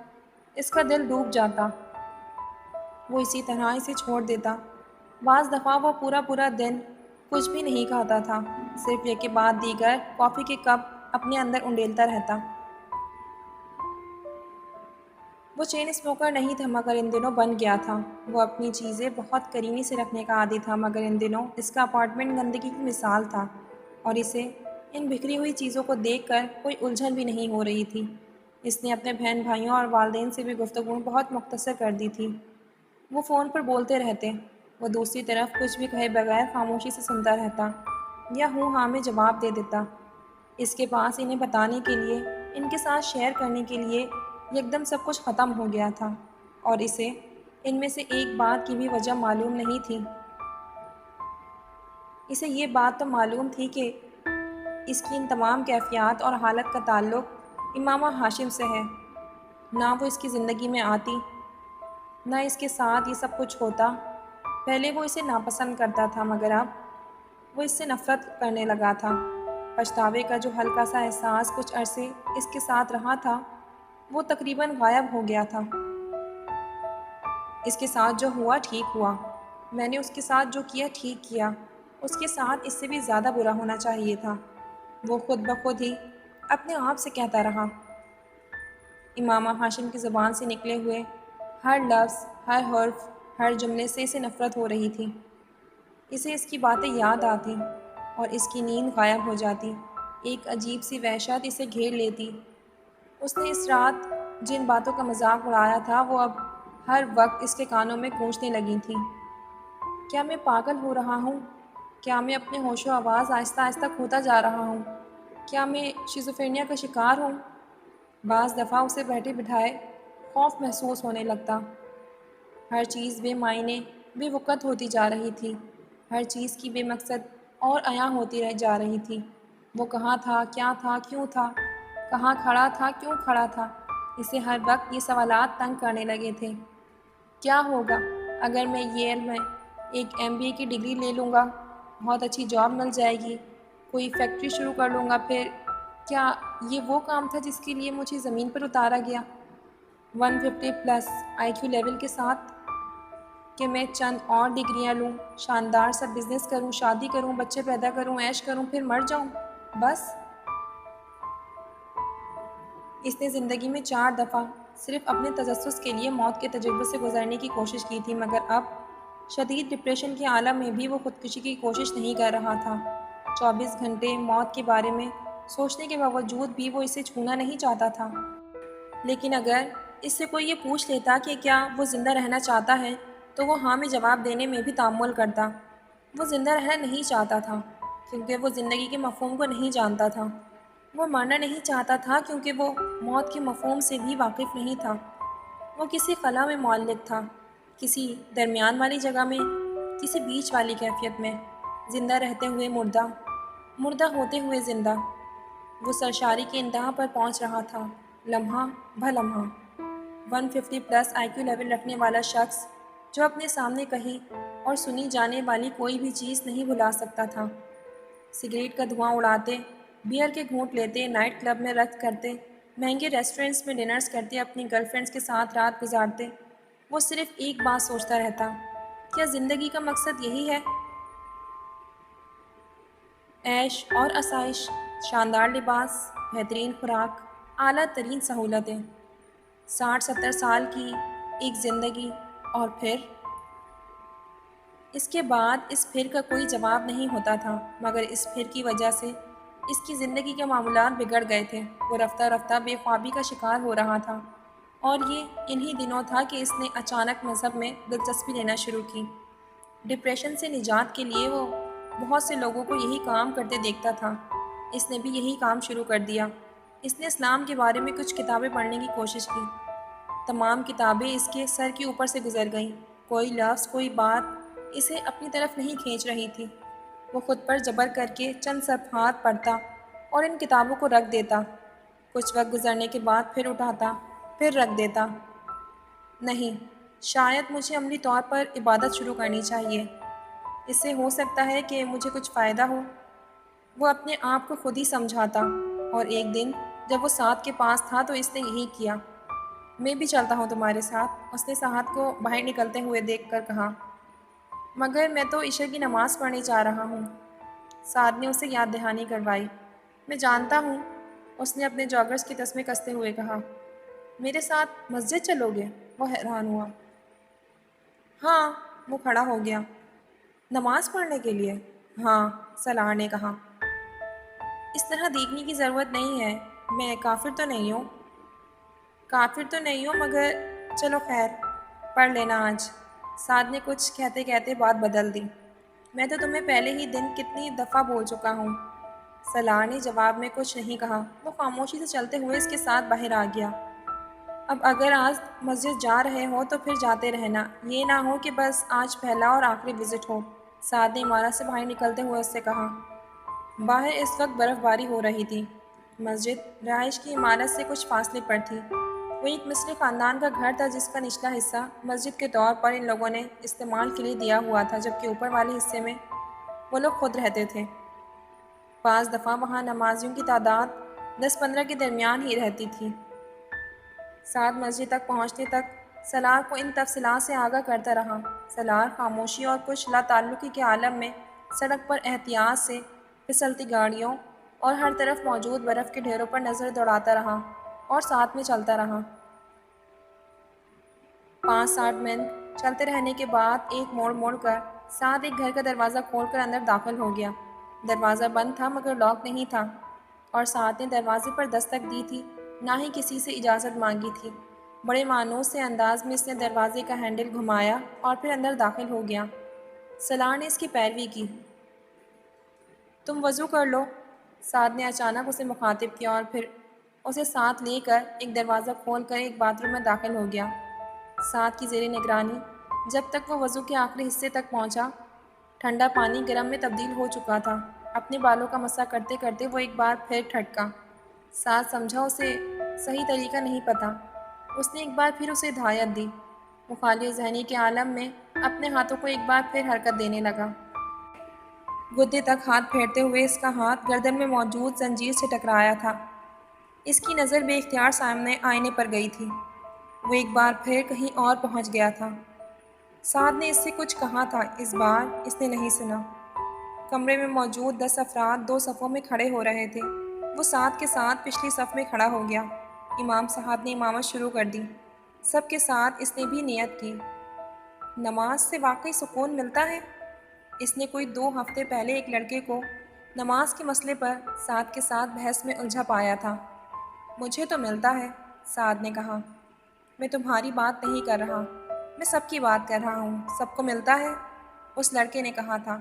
اس کا دل ڈوب جاتا۔ وہ اسی طرح اسے چھوڑ دیتا۔ بعض دفعہ وہ پورا دن کچھ بھی نہیں کھاتا تھا، صرف ایک کے بعد دیگر کافی کے کپ اپنے اندر انڈیلتا رہتا۔ وہ چین اسموکر نہیں تھا مگر ان دنوں بن گیا تھا۔ وہ اپنی چیزیں بہت قریبی سے رکھنے کا عادی تھا مگر ان دنوں اس کا اپارٹمنٹ گندگی کی مثال تھا اور اسے ان بکھری ہوئی چیزوں کو دیکھ کر کوئی الجھن بھی نہیں ہو رہی تھی۔ اس نے اپنے بہن بھائیوں اور والدین سے بھی گفتگو بہت مختصر کر دی تھی۔ وہ فون پر بولتے رہتے، وہ دوسری طرف کچھ بھی کہے بغیر خاموشی سے سنتا رہتا یا ہوں ہاں میں جواب دے دیتا۔ اس کے پاس انہیں بتانے کے لیے، ان کے ساتھ شیئر کرنے کے لیے ایک دم سب کچھ ختم ہو گیا تھا اور اسے ان میں سے ایک بات کی بھی وجہ معلوم نہیں تھی۔ اسے یہ بات تو معلوم تھی کہ اس کی ان تمام کیفیات اور حالت کا تعلق امامہ ہاشم سے ہے۔ نہ وہ اس کی زندگی میں آتی، نہ اس کے ساتھ یہ سب کچھ ہوتا۔ پہلے وہ اسے ناپسند کرتا تھا مگر اب وہ اس سے نفرت کرنے لگا تھا۔ پچھتاوے کا جو ہلکا سا احساس کچھ عرصے اس کے ساتھ رہا تھا وہ تقریباً غائب ہو گیا تھا۔ اس کے ساتھ جو ہوا ٹھیک ہوا، میں نے اس کے ساتھ جو کیا ٹھیک کیا، اس کے ساتھ اس سے بھی زیادہ برا ہونا چاہیے تھا، وہ خود بخود ہی اپنے آپ سے کہتا رہا۔ امامہ ہاشم کی زبان سے نکلے ہوئے ہر لفظ، ہر حرف، ہر جملے سے اسے نفرت ہو رہی تھی۔ اسے اس کی باتیں یاد آتی اور اس کی نیند غائب ہو جاتی۔ ایک عجیب سی وحشت اسے گھیر لیتی۔ اس نے اس رات جن باتوں کا مذاق اڑایا تھا وہ اب ہر وقت اس کے کانوں میں گونجنے لگی تھیں۔ کیا میں پاگل ہو رہا ہوں؟ کیا میں اپنے ہوش و آواز آہستہ آہستہ کھوتا جا رہا ہوں؟ کیا میں شیزوفرینیا کا شکار ہوں؟ بعض دفعہ اسے بیٹھے بٹھائے خوف محسوس ہونے لگتا۔ ہر چیز بے معنی، بے وقت ہوتی جا رہی تھی۔ ہر چیز کی بے مقصد اور عیاں ہوتی رہ جا رہی تھی۔ وہ کہاں تھا، کیا تھا، کیوں تھا، کہاں کھڑا تھا، کیوں کھڑا تھا؟ اسے ہر وقت یہ سوالات تنگ کرنے لگے تھے۔ کیا ہوگا اگر میں ییل میں ایک MBA کی ڈگری لے لوں گا؟ بہت اچھی جاب مل جائے گی، کوئی فیکٹری شروع کر لوں گا، پھر کیا یہ وہ کام تھا جس کے لیے مجھے زمین پر اتارا گیا؟ 150+ IQ لیول کے ساتھ کہ میں چند اور ڈگریاں لوں، شاندار سا بزنس کروں، شادی کروں، بچے پیدا کروں، عیش کروں، پھر مر جاؤں، بس۔ اس نے زندگی میں 4 دفعہ صرف اپنے تجسس کے لیے موت کے تجربے سے گزرنے کی کوشش کی تھی مگر اب شدید ڈپریشن کے عالم میں بھی وہ خودکشی کی کوشش نہیں کر رہا تھا۔ 24 گھنٹے موت کے بارے میں سوچنے کے باوجود بھی وہ اسے چھونا نہیں چاہتا تھا۔ لیکن اگر اس سے کوئی یہ پوچھ لیتا کہ کیا وہ زندہ رہنا چاہتا ہے تو وہ ہاں میں جواب دینے میں بھی تامل کرتا۔ وہ زندہ رہنا نہیں چاہتا تھا کیونکہ وہ زندگی کے مفہوم کو نہیں جانتا تھا۔ وہ مرنا نہیں چاہتا تھا کیونکہ وہ موت کے مفہوم سے بھی واقف نہیں تھا۔ وہ کسی خلا میں معلق تھا، کسی درمیان والی جگہ میں، کسی بیچ والی کیفیت میں، زندہ رہتے ہوئے مردہ، مردہ ہوتے ہوئے زندہ۔ وہ سرشاری کی انتہا پر پہنچ رہا تھا، لمحہ بہ لمحہ۔ 150+ IQ لیول رکھنے والا شخص جو اپنے سامنے کہی اور سنی جانے والی کوئی بھی چیز نہیں بھلا سکتا تھا۔ سگریٹ کا دھواں اڑاتے، بیئر کے گھونٹ لیتے، نائٹ کلب میں رقص کرتے، مہنگے ریسٹورنٹس میں ڈنرز کرتے، اپنی گرل فرینڈز کے ساتھ رات گزارتے، وہ صرف ایک بات سوچتا رہتا، کیا زندگی کا مقصد یہی ہے؟ عیش اور آسائش، شاندار لباس، بہترین خوراک، اعلیٰ ترین سہولتیں، 60-70 سال کی ایک زندگی، اور پھر اس کے بعد اس پھر کا کوئی جواب نہیں ہوتا تھا، مگر اس پھر کی وجہ سے اس کی زندگی کے معمولات بگڑ گئے تھے۔ وہ رفتہ رفتہ بے خوابی کا شکار ہو رہا تھا، اور یہ انہی دنوں تھا کہ اس نے اچانک مذہب میں دلچسپی لینا شروع کی۔ ڈپریشن سے نجات کے لیے وہ بہت سے لوگوں کو یہی کام کرتے دیکھتا تھا، اس نے بھی یہی کام شروع کر دیا۔ اس نے اسلام کے بارے میں کچھ کتابیں پڑھنے کی کوشش کی۔ تمام کتابیں اس کے سر کے اوپر سے گزر گئیں، کوئی لفظ، کوئی بات اسے اپنی طرف نہیں کھینچ رہی تھی۔ وہ خود پر جبر کر کے چند صفحات پڑھتا اور ان کتابوں کو رکھ دیتا۔ کچھ وقت گزرنے کے بعد پھر اٹھاتا، پھر رکھ دیتا۔ نہیں، شاید مجھے عملی طور پر عبادت شروع کرنی چاہیے، اس سے ہو سکتا ہے کہ مجھے کچھ فائدہ ہو۔ وہ اپنے آپ کو خود ہی سمجھاتا، اور ایک دن جب وہ سعد کے پاس تھا تو اس نے یہی کیا۔ میں بھی چلتا ہوں تمہارے ساتھ، اس نے سعد کو باہر نکلتے ہوئے دیکھ کر کہا۔ مگر میں تو عشاء کی نماز پڑھنے جا رہا ہوں، سعد نے اسے یاد دہانی کروائی۔ میں جانتا ہوں، اس نے اپنے جاگرس کے تسمے کستے ہوئے کہا۔ میرے ساتھ مسجد چلو گے؟ وہ حیران ہوا۔ ہاں، وہ کھڑا ہو گیا۔ نماز پڑھنے کے لیے؟ ہاں، سالار نے کہا۔ اس طرح دیکھنے کی ضرورت نہیں ہے، میں کافر تو نہیں ہوں۔ کافر تو نہیں ہوں، مگر چلو خیر، پڑھ لینا آج۔ سعد نے کچھ کہتے کہتے بات بدل دی۔ میں تو تمہیں پہلے ہی دن کتنی دفعہ بول چکا ہوں۔ سالار نے جواب میں کچھ نہیں کہا، وہ خاموشی سے چلتے ہوئے اس کے ساتھ باہر آ گیا۔ اب اگر آج مسجد جا رہے ہو تو پھر جاتے رہنا، یہ نہ ہو کہ بس آج پہلا اور آخری وزٹ ہو، سعد نے عمارت سے باہر نکلتے ہوئے اس سے کہا۔ باہر اس وقت برف باری ہو رہی تھی۔ مسجد رہائش کی عمارت سے کچھ فاصلے پر تھی۔ وہ ایک مصری خاندان کا گھر تھا جس کا نچلا حصہ مسجد کے طور پر ان لوگوں نے استعمال کے لیے دیا ہوا تھا، جبکہ اوپر والے حصے میں وہ لوگ خود رہتے تھے۔ بعض دفعہ وہاں نمازیوں کی تعداد 10-15 کے درمیان ہی رہتی تھی۔ سعد مسجد تک پہنچنے تک سالار کو ان تفصیلات سے آگاہ کرتا رہا۔ سالار خاموشی اور کچھ لا تعلقی کے عالم میں سڑک پر احتیاط سے پھسلتی گاڑیوں اور ہر طرف موجود برف کے ڈھیروں پر نظر دوڑاتا رہا اور ساتھ میں چلتا رہا۔ 5-7 منٹ چلتے رہنے کے بعد ایک موڑ کر سعد ایک گھر کا دروازہ کھول کر اندر داخل ہو گیا۔ دروازہ بند تھا مگر لاک نہیں تھا، اور سعد نے دروازے پر دستک دی تھی، نہ ہی کسی سے اجازت مانگی تھی۔ بڑے مانوس سے انداز میں اس نے دروازے کا ہینڈل گھمایا اور پھر اندر داخل ہو گیا۔ سالار نے اس کی پیروی کی۔ تم وضو کر لو، سعد نے اچانک اسے مخاطب کیا، اور پھر اسے ساتھ لے کر ایک دروازہ کھول کر ایک باتھ روم میں داخل ہو گیا۔ سعد کی زیر نگرانی جب تک وہ وضو کے آخری حصے تک پہنچا، ٹھنڈا پانی گرم میں تبدیل ہو چکا تھا۔ اپنے بالوں کا مسح کرتے کرتے وہ ایک بار پھر ٹھٹکا۔ سعد سمجھا اسے صحیح طریقہ نہیں پتہ۔ اس نے ایک بار پھر اسے ہدایت دی۔ وہ خالی ذہنی کے عالم میں اپنے ہاتھوں کو ایک بار پھر حرکت دینے لگا۔ گدے تک ہاتھ پھیرتے ہوئے اس کا ہاتھ گردن میں موجود زنجیر سے ٹکرایا تھا۔ اس کی نظر بے اختیار سامنے آئینے پر گئی تھی۔ وہ ایک بار پھر کہیں اور پہنچ گیا تھا۔ سعد نے اس سے کچھ کہا تھا، اس بار اس نے نہیں سنا۔ کمرے میں موجود 10 افراد 2 صفوں میں کھڑے ہو رہے تھے۔ وہ سعد کے ساتھ پچھلی صف میں کھڑا ہو گیا۔ امام صاحب نے امامت شروع کر دی۔ سب کے ساتھ اس نے بھی نیت کی۔ نماز سے واقعی سکون ملتا ہے؟ اس نے کوئی 2 ہفتے پہلے ایک لڑکے کو نماز کے مسئلے پر سعد کے ساتھ بحث میں الجھا پایا تھا۔ مجھے تو ملتا ہے، سعد نے کہا۔ میں تمہاری بات نہیں کر رہا، میں سب کی بات کر رہا ہوں۔ سب کو ملتا ہے؟ اس لڑکے نے کہا تھا۔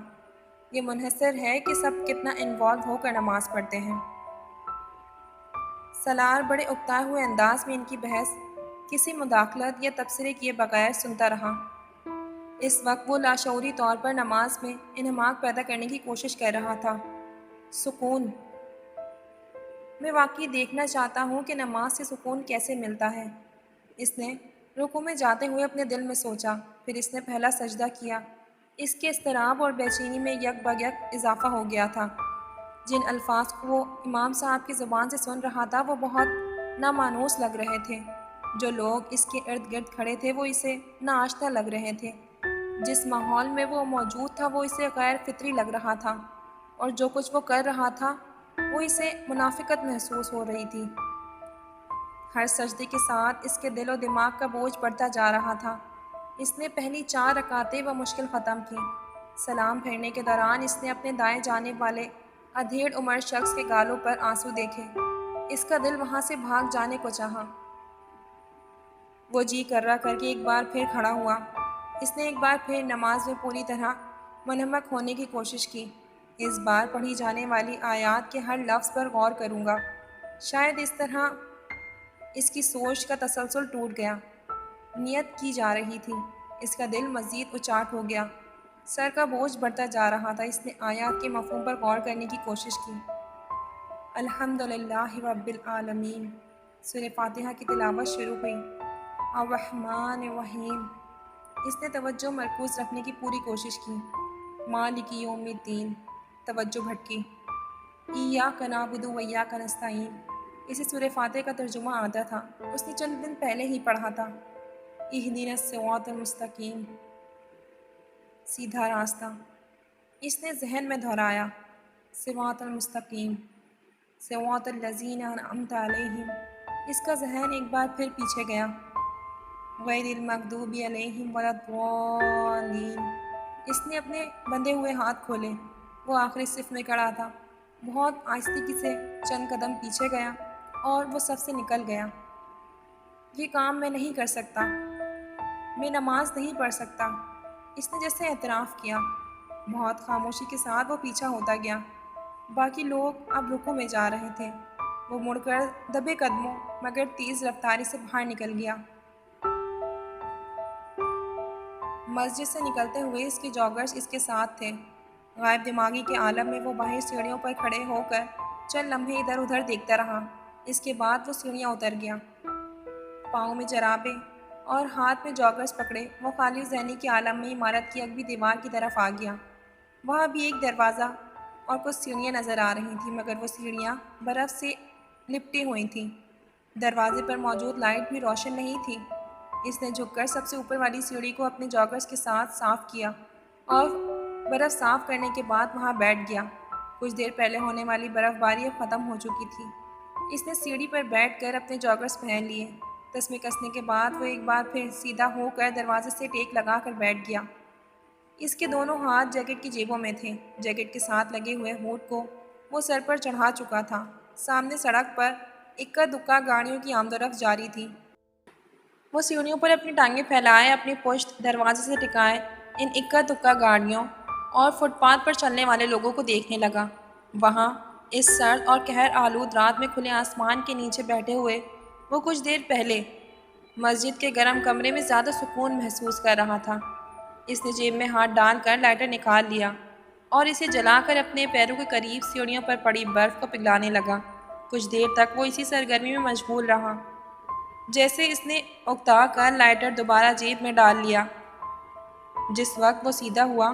یہ منحصر ہے کہ سب کتنا انوالو ہو کر نماز پڑھتے ہیں۔ سالار بڑے اکتائے ہوئے انداز میں ان کی بحث کسی مداخلت یا تبصرے کیے بغیر سنتا رہا۔ اس وقت وہ لاشعوری طور پر نماز میں انہماک پیدا کرنے کی کوشش کر رہا تھا۔ سکون! میں واقعی دیکھنا چاہتا ہوں کہ نماز سے سکون کیسے ملتا ہے۔ اس نے رکوع میں جاتے ہوئے اپنے دل میں سوچا۔ پھر اس نے پہلا سجدہ کیا۔ اس کے اضطراب اور بے چینی میں یک بہ یک اضافہ ہو گیا تھا۔ جن الفاظ کو وہ امام صاحب کی زبان سے سن رہا تھا وہ بہت نامانوس لگ رہے تھے۔ جو لوگ اس کے ارد گرد کھڑے تھے وہ اسے ناآشنا لگ رہے تھے۔ جس ماحول میں وہ موجود تھا وہ اسے غیر فطری لگ رہا تھا، اور جو کچھ وہ کر رہا تھا وہ اسے منافقت محسوس ہو رہی تھی۔ ہر سجدے کے ساتھ اس کے دل و دماغ کا بوجھ بڑھتا جا رہا تھا۔ اس نے پہلی 4 رکعتیں بمشکل ختم کیں۔ سلام پھیرنے کے دوران اس نے اپنے دائیں جانب والے ادھیڑ عمر شخص کے گالوں پر آنسو دیکھے۔ اس کا دل وہاں سے بھاگ جانے کو چاہا۔ وہ جی کرا کر کے ایک بار پھر کھڑا ہوا۔ اس نے ایک بار پھر نماز میں پوری طرح منہمک ہونے کی کوشش کی۔ اس بار پڑھی جانے والی آیات کے ہر لفظ پر غور کروں گا۔ شاید اس طرح اس کی سوچ کا تسلسل ٹوٹ گیا۔ نیت کی جا رہی تھی۔ اس کا دل مزید اچاٹ ہو گیا۔ سر کا بوجھ بڑھتا جا رہا تھا۔ اس نے آیات کے مفہوم پر غور کرنے کی کوشش کی۔ الحمدللہ رب العالمین۔ سورہ فاتحہ کی تلاوت شروع ہوئی۔ الرحمن الرحیم۔ اس نے توجہ مرکوز رکھنے کی پوری کوشش کی۔ مالک یوم الدین۔ توجہ بھٹکی۔ ایاک نعبد و ایاک نستعین۔ اسے سورہ فاتحہ کا ترجمہ آتا تھا۔ اس نے چند دن پہلے ہی پڑھا تھا۔ اہدنا الصراط المستقیم۔ سیدھا راستہ۔ اس نے ذہن میں دہرایا۔ صراط المستقیم، صراط الذین انعمت علیہم۔ اس کا ذہن ایک بار پھر پیچھے گیا۔ غیر المغضوب علیہم ولا الضالین۔ اس نے اپنے بندھے ہوئے ہاتھ کھولے۔ وہ آخری صف میں کھڑا تھا۔ بہت آہستگی سے چند قدم پیچھے گیا اور وہ صف سے نکل گیا۔ یہ کام میں نہیں کر سکتا۔ میں نماز نہیں پڑھ سکتا۔ اس نے جیسے اعتراف کیا۔ بہت خاموشی کے ساتھ وہ پیچھا ہوتا گیا۔ باقی لوگ اب رکوع میں جا رہے تھے۔ وہ مڑ کر دبے قدموں مگر تیز رفتاری سے باہر نکل گیا۔ مسجد سے نکلتے ہوئے اس کے جاگرز اس کے ساتھ تھے۔ غائب دماغی کے عالم میں وہ باہر سیڑھیوں پر کھڑے ہو کر چند لمحے ادھر ادھر دیکھتا رہا۔ اس کے بعد وہ سیڑھیاں اتر گیا۔ پاؤں میں جرابیں اور ہاتھ میں جاگرز پکڑے وہ خالی ذہنی کے عالم میں عمارت کی اگلی دیوار کی طرف آ گیا۔ وہاں بھی ایک دروازہ اور کچھ سیڑھیاں نظر آ رہی تھیں مگر وہ سیڑھیاں برف سے لپٹی ہوئی تھیں۔ دروازے پر موجود لائٹ بھی روشن نہیں تھی۔ اس نے جھک کر سب سے اوپر والی سیڑھی کو اپنے جاگرز کے ساتھ صاف کیا اور برف صاف کرنے کے بعد وہاں بیٹھ گیا۔ کچھ دیر پہلے ہونے والی برف باری اب ختم ہو چکی تھی۔ اس نے سیڑھی پر بیٹھ کر اپنے جاگرز پہن لیے۔ تسمے کسنے کے بعد وہ ایک بار پھر سیدھا ہو کر دروازے سے ٹیک لگا کر بیٹھ گیا۔ اس کے دونوں ہاتھ جیکٹ کی جیبوں میں تھے۔ جیکٹ کے ساتھ لگے ہوئے ہوڈ کو وہ سر پر چڑھا چکا تھا۔ سامنے سڑک پر اکا دکا گاڑیوں کی آمد و رفت جاری تھی۔ وہ سیڑھیوں پر اپنی ٹانگیں پھیلائے اپنی پشت دروازے سے ٹکائے ان اکا دکا گاڑیوں اور فٹ پاتھ پر چلنے والے لوگوں کو دیکھنے لگا۔ وہاں اس سرد اور قہر آلود رات میں کھلے آسمان کے نیچے بیٹھے ہوئے وہ کچھ دیر پہلے مسجد کے گرم کمرے میں زیادہ سکون محسوس کر رہا تھا۔ اس نے جیب میں ہاتھ ڈال کر لائٹر نکال لیا اور اسے جلا کر اپنے پیروں کے قریب سیڑھیوں پر پڑی برف کو پگھلانے لگا۔ کچھ دیر تک وہ اسی سرگرمی میں مشغول رہا۔ جیسے اس نے اکتا کر لائٹر دوبارہ جیب میں ڈال لیا۔ جس وقت وہ سیدھا ہوا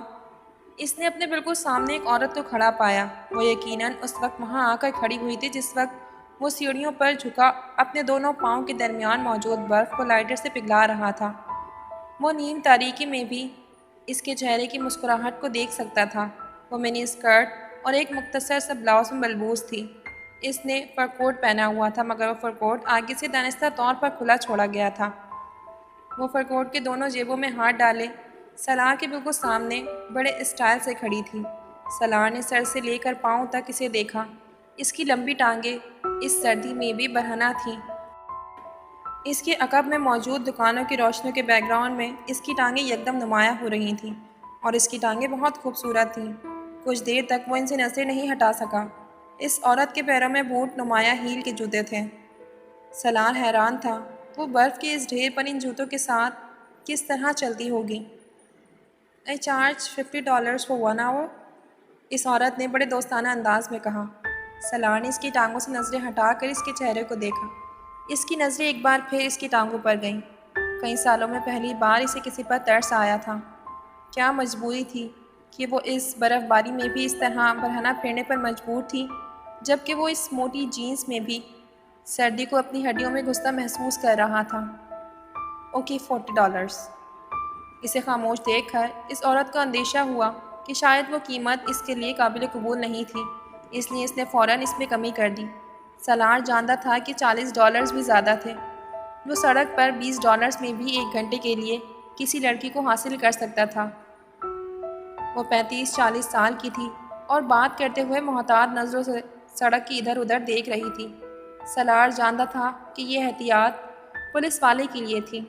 اس نے اپنے بالکل سامنے ایک عورت کو کھڑا پایا۔ وہ یقیناً اس وقت وہاں آ کر کھڑی ہوئی تھی جس وقت وہ سیڑھیوں پر جھکا اپنے دونوں پاؤں کے درمیان موجود برف کو لائٹر سے پگھلا رہا تھا۔ وہ نیم تاریکی میں بھی اس کے چہرے کی مسکراہٹ کو دیکھ سکتا تھا۔ وہ منی اسکرٹ اور ایک مختصر سا بلاؤز میں ملبوس تھی۔ اس نے فر کوٹ پہنا ہوا تھا مگر وہ فر کوٹ آگے سے دانستہ طور پر کھلا چھوڑا گیا تھا۔ وہ فر کوٹ کے دونوں جیبوں میں ہاتھ ڈالے سالار کے بالکل سامنے بڑے اسٹائل سے کھڑی تھی۔ سالار نے سر سے لے کر پاؤں تک اسے دیکھا۔ اس کی لمبی ٹانگیں اس سردی میں بھی برہنہ تھیں۔ اس کے عقب میں موجود دکانوں کی روشنیوں کے بیک گراؤنڈ میں اس کی ٹانگیں یکدم نمایاں ہو رہی تھیں اور اس کی ٹانگیں بہت خوبصورت تھیں۔ کچھ دیر تک وہ ان سے نظر نہیں ہٹا سکا۔ اس عورت کے پیروں میں بوٹ نمایاں ہیل کے جوتے تھے۔ سالار حیران تھا وہ برف کے اس ڈھیر پر ان جوتوں کے ساتھ کس طرح چلتی ہوگی۔ I charge $50 for 1 hour۔ اس عورت نے بڑے دوستانہ انداز میں کہا۔ سالار نے اس کی ٹانگوں سے نظریں ہٹا کر اس کے چہرے کو دیکھا۔ اس کی نظریں ایک بار پھر اس کی ٹانگوں پر گئیں۔ کئی سالوں میں پہلی بار اسے کسی پر ترس آیا تھا۔ کیا مجبوری تھی کہ وہ اس برف باری میں بھی اس طرح برہنہ پھرنے پر مجبور تھی جبکہ وہ اس موٹی جینس میں بھی سردی کو اپنی ہڈیوں میں گھستا محسوس کر رہا تھا۔ اوکے $40۔ اسے خاموش دیکھ کر اس عورت کو اندیشہ ہوا کہ شاید وہ قیمت اس کے لیے قابل قبول نہیں تھی، اس لیے اس نے فوراً اس میں کمی کر دی۔ سلار جانتا تھا کہ $40 بھی زیادہ تھے۔ وہ سڑک پر $20 میں بھی 1 گھنٹے کے لیے کسی لڑکی کو حاصل کر سکتا تھا۔ وہ 35-40 سال کی تھی اور بات کرتے ہوئے محتاط نظروں سے سڑک کی ادھر ادھر دیکھ رہی تھی۔ سلار جانتا تھا کہ یہ احتیاط پولیس والے کے لیے تھی۔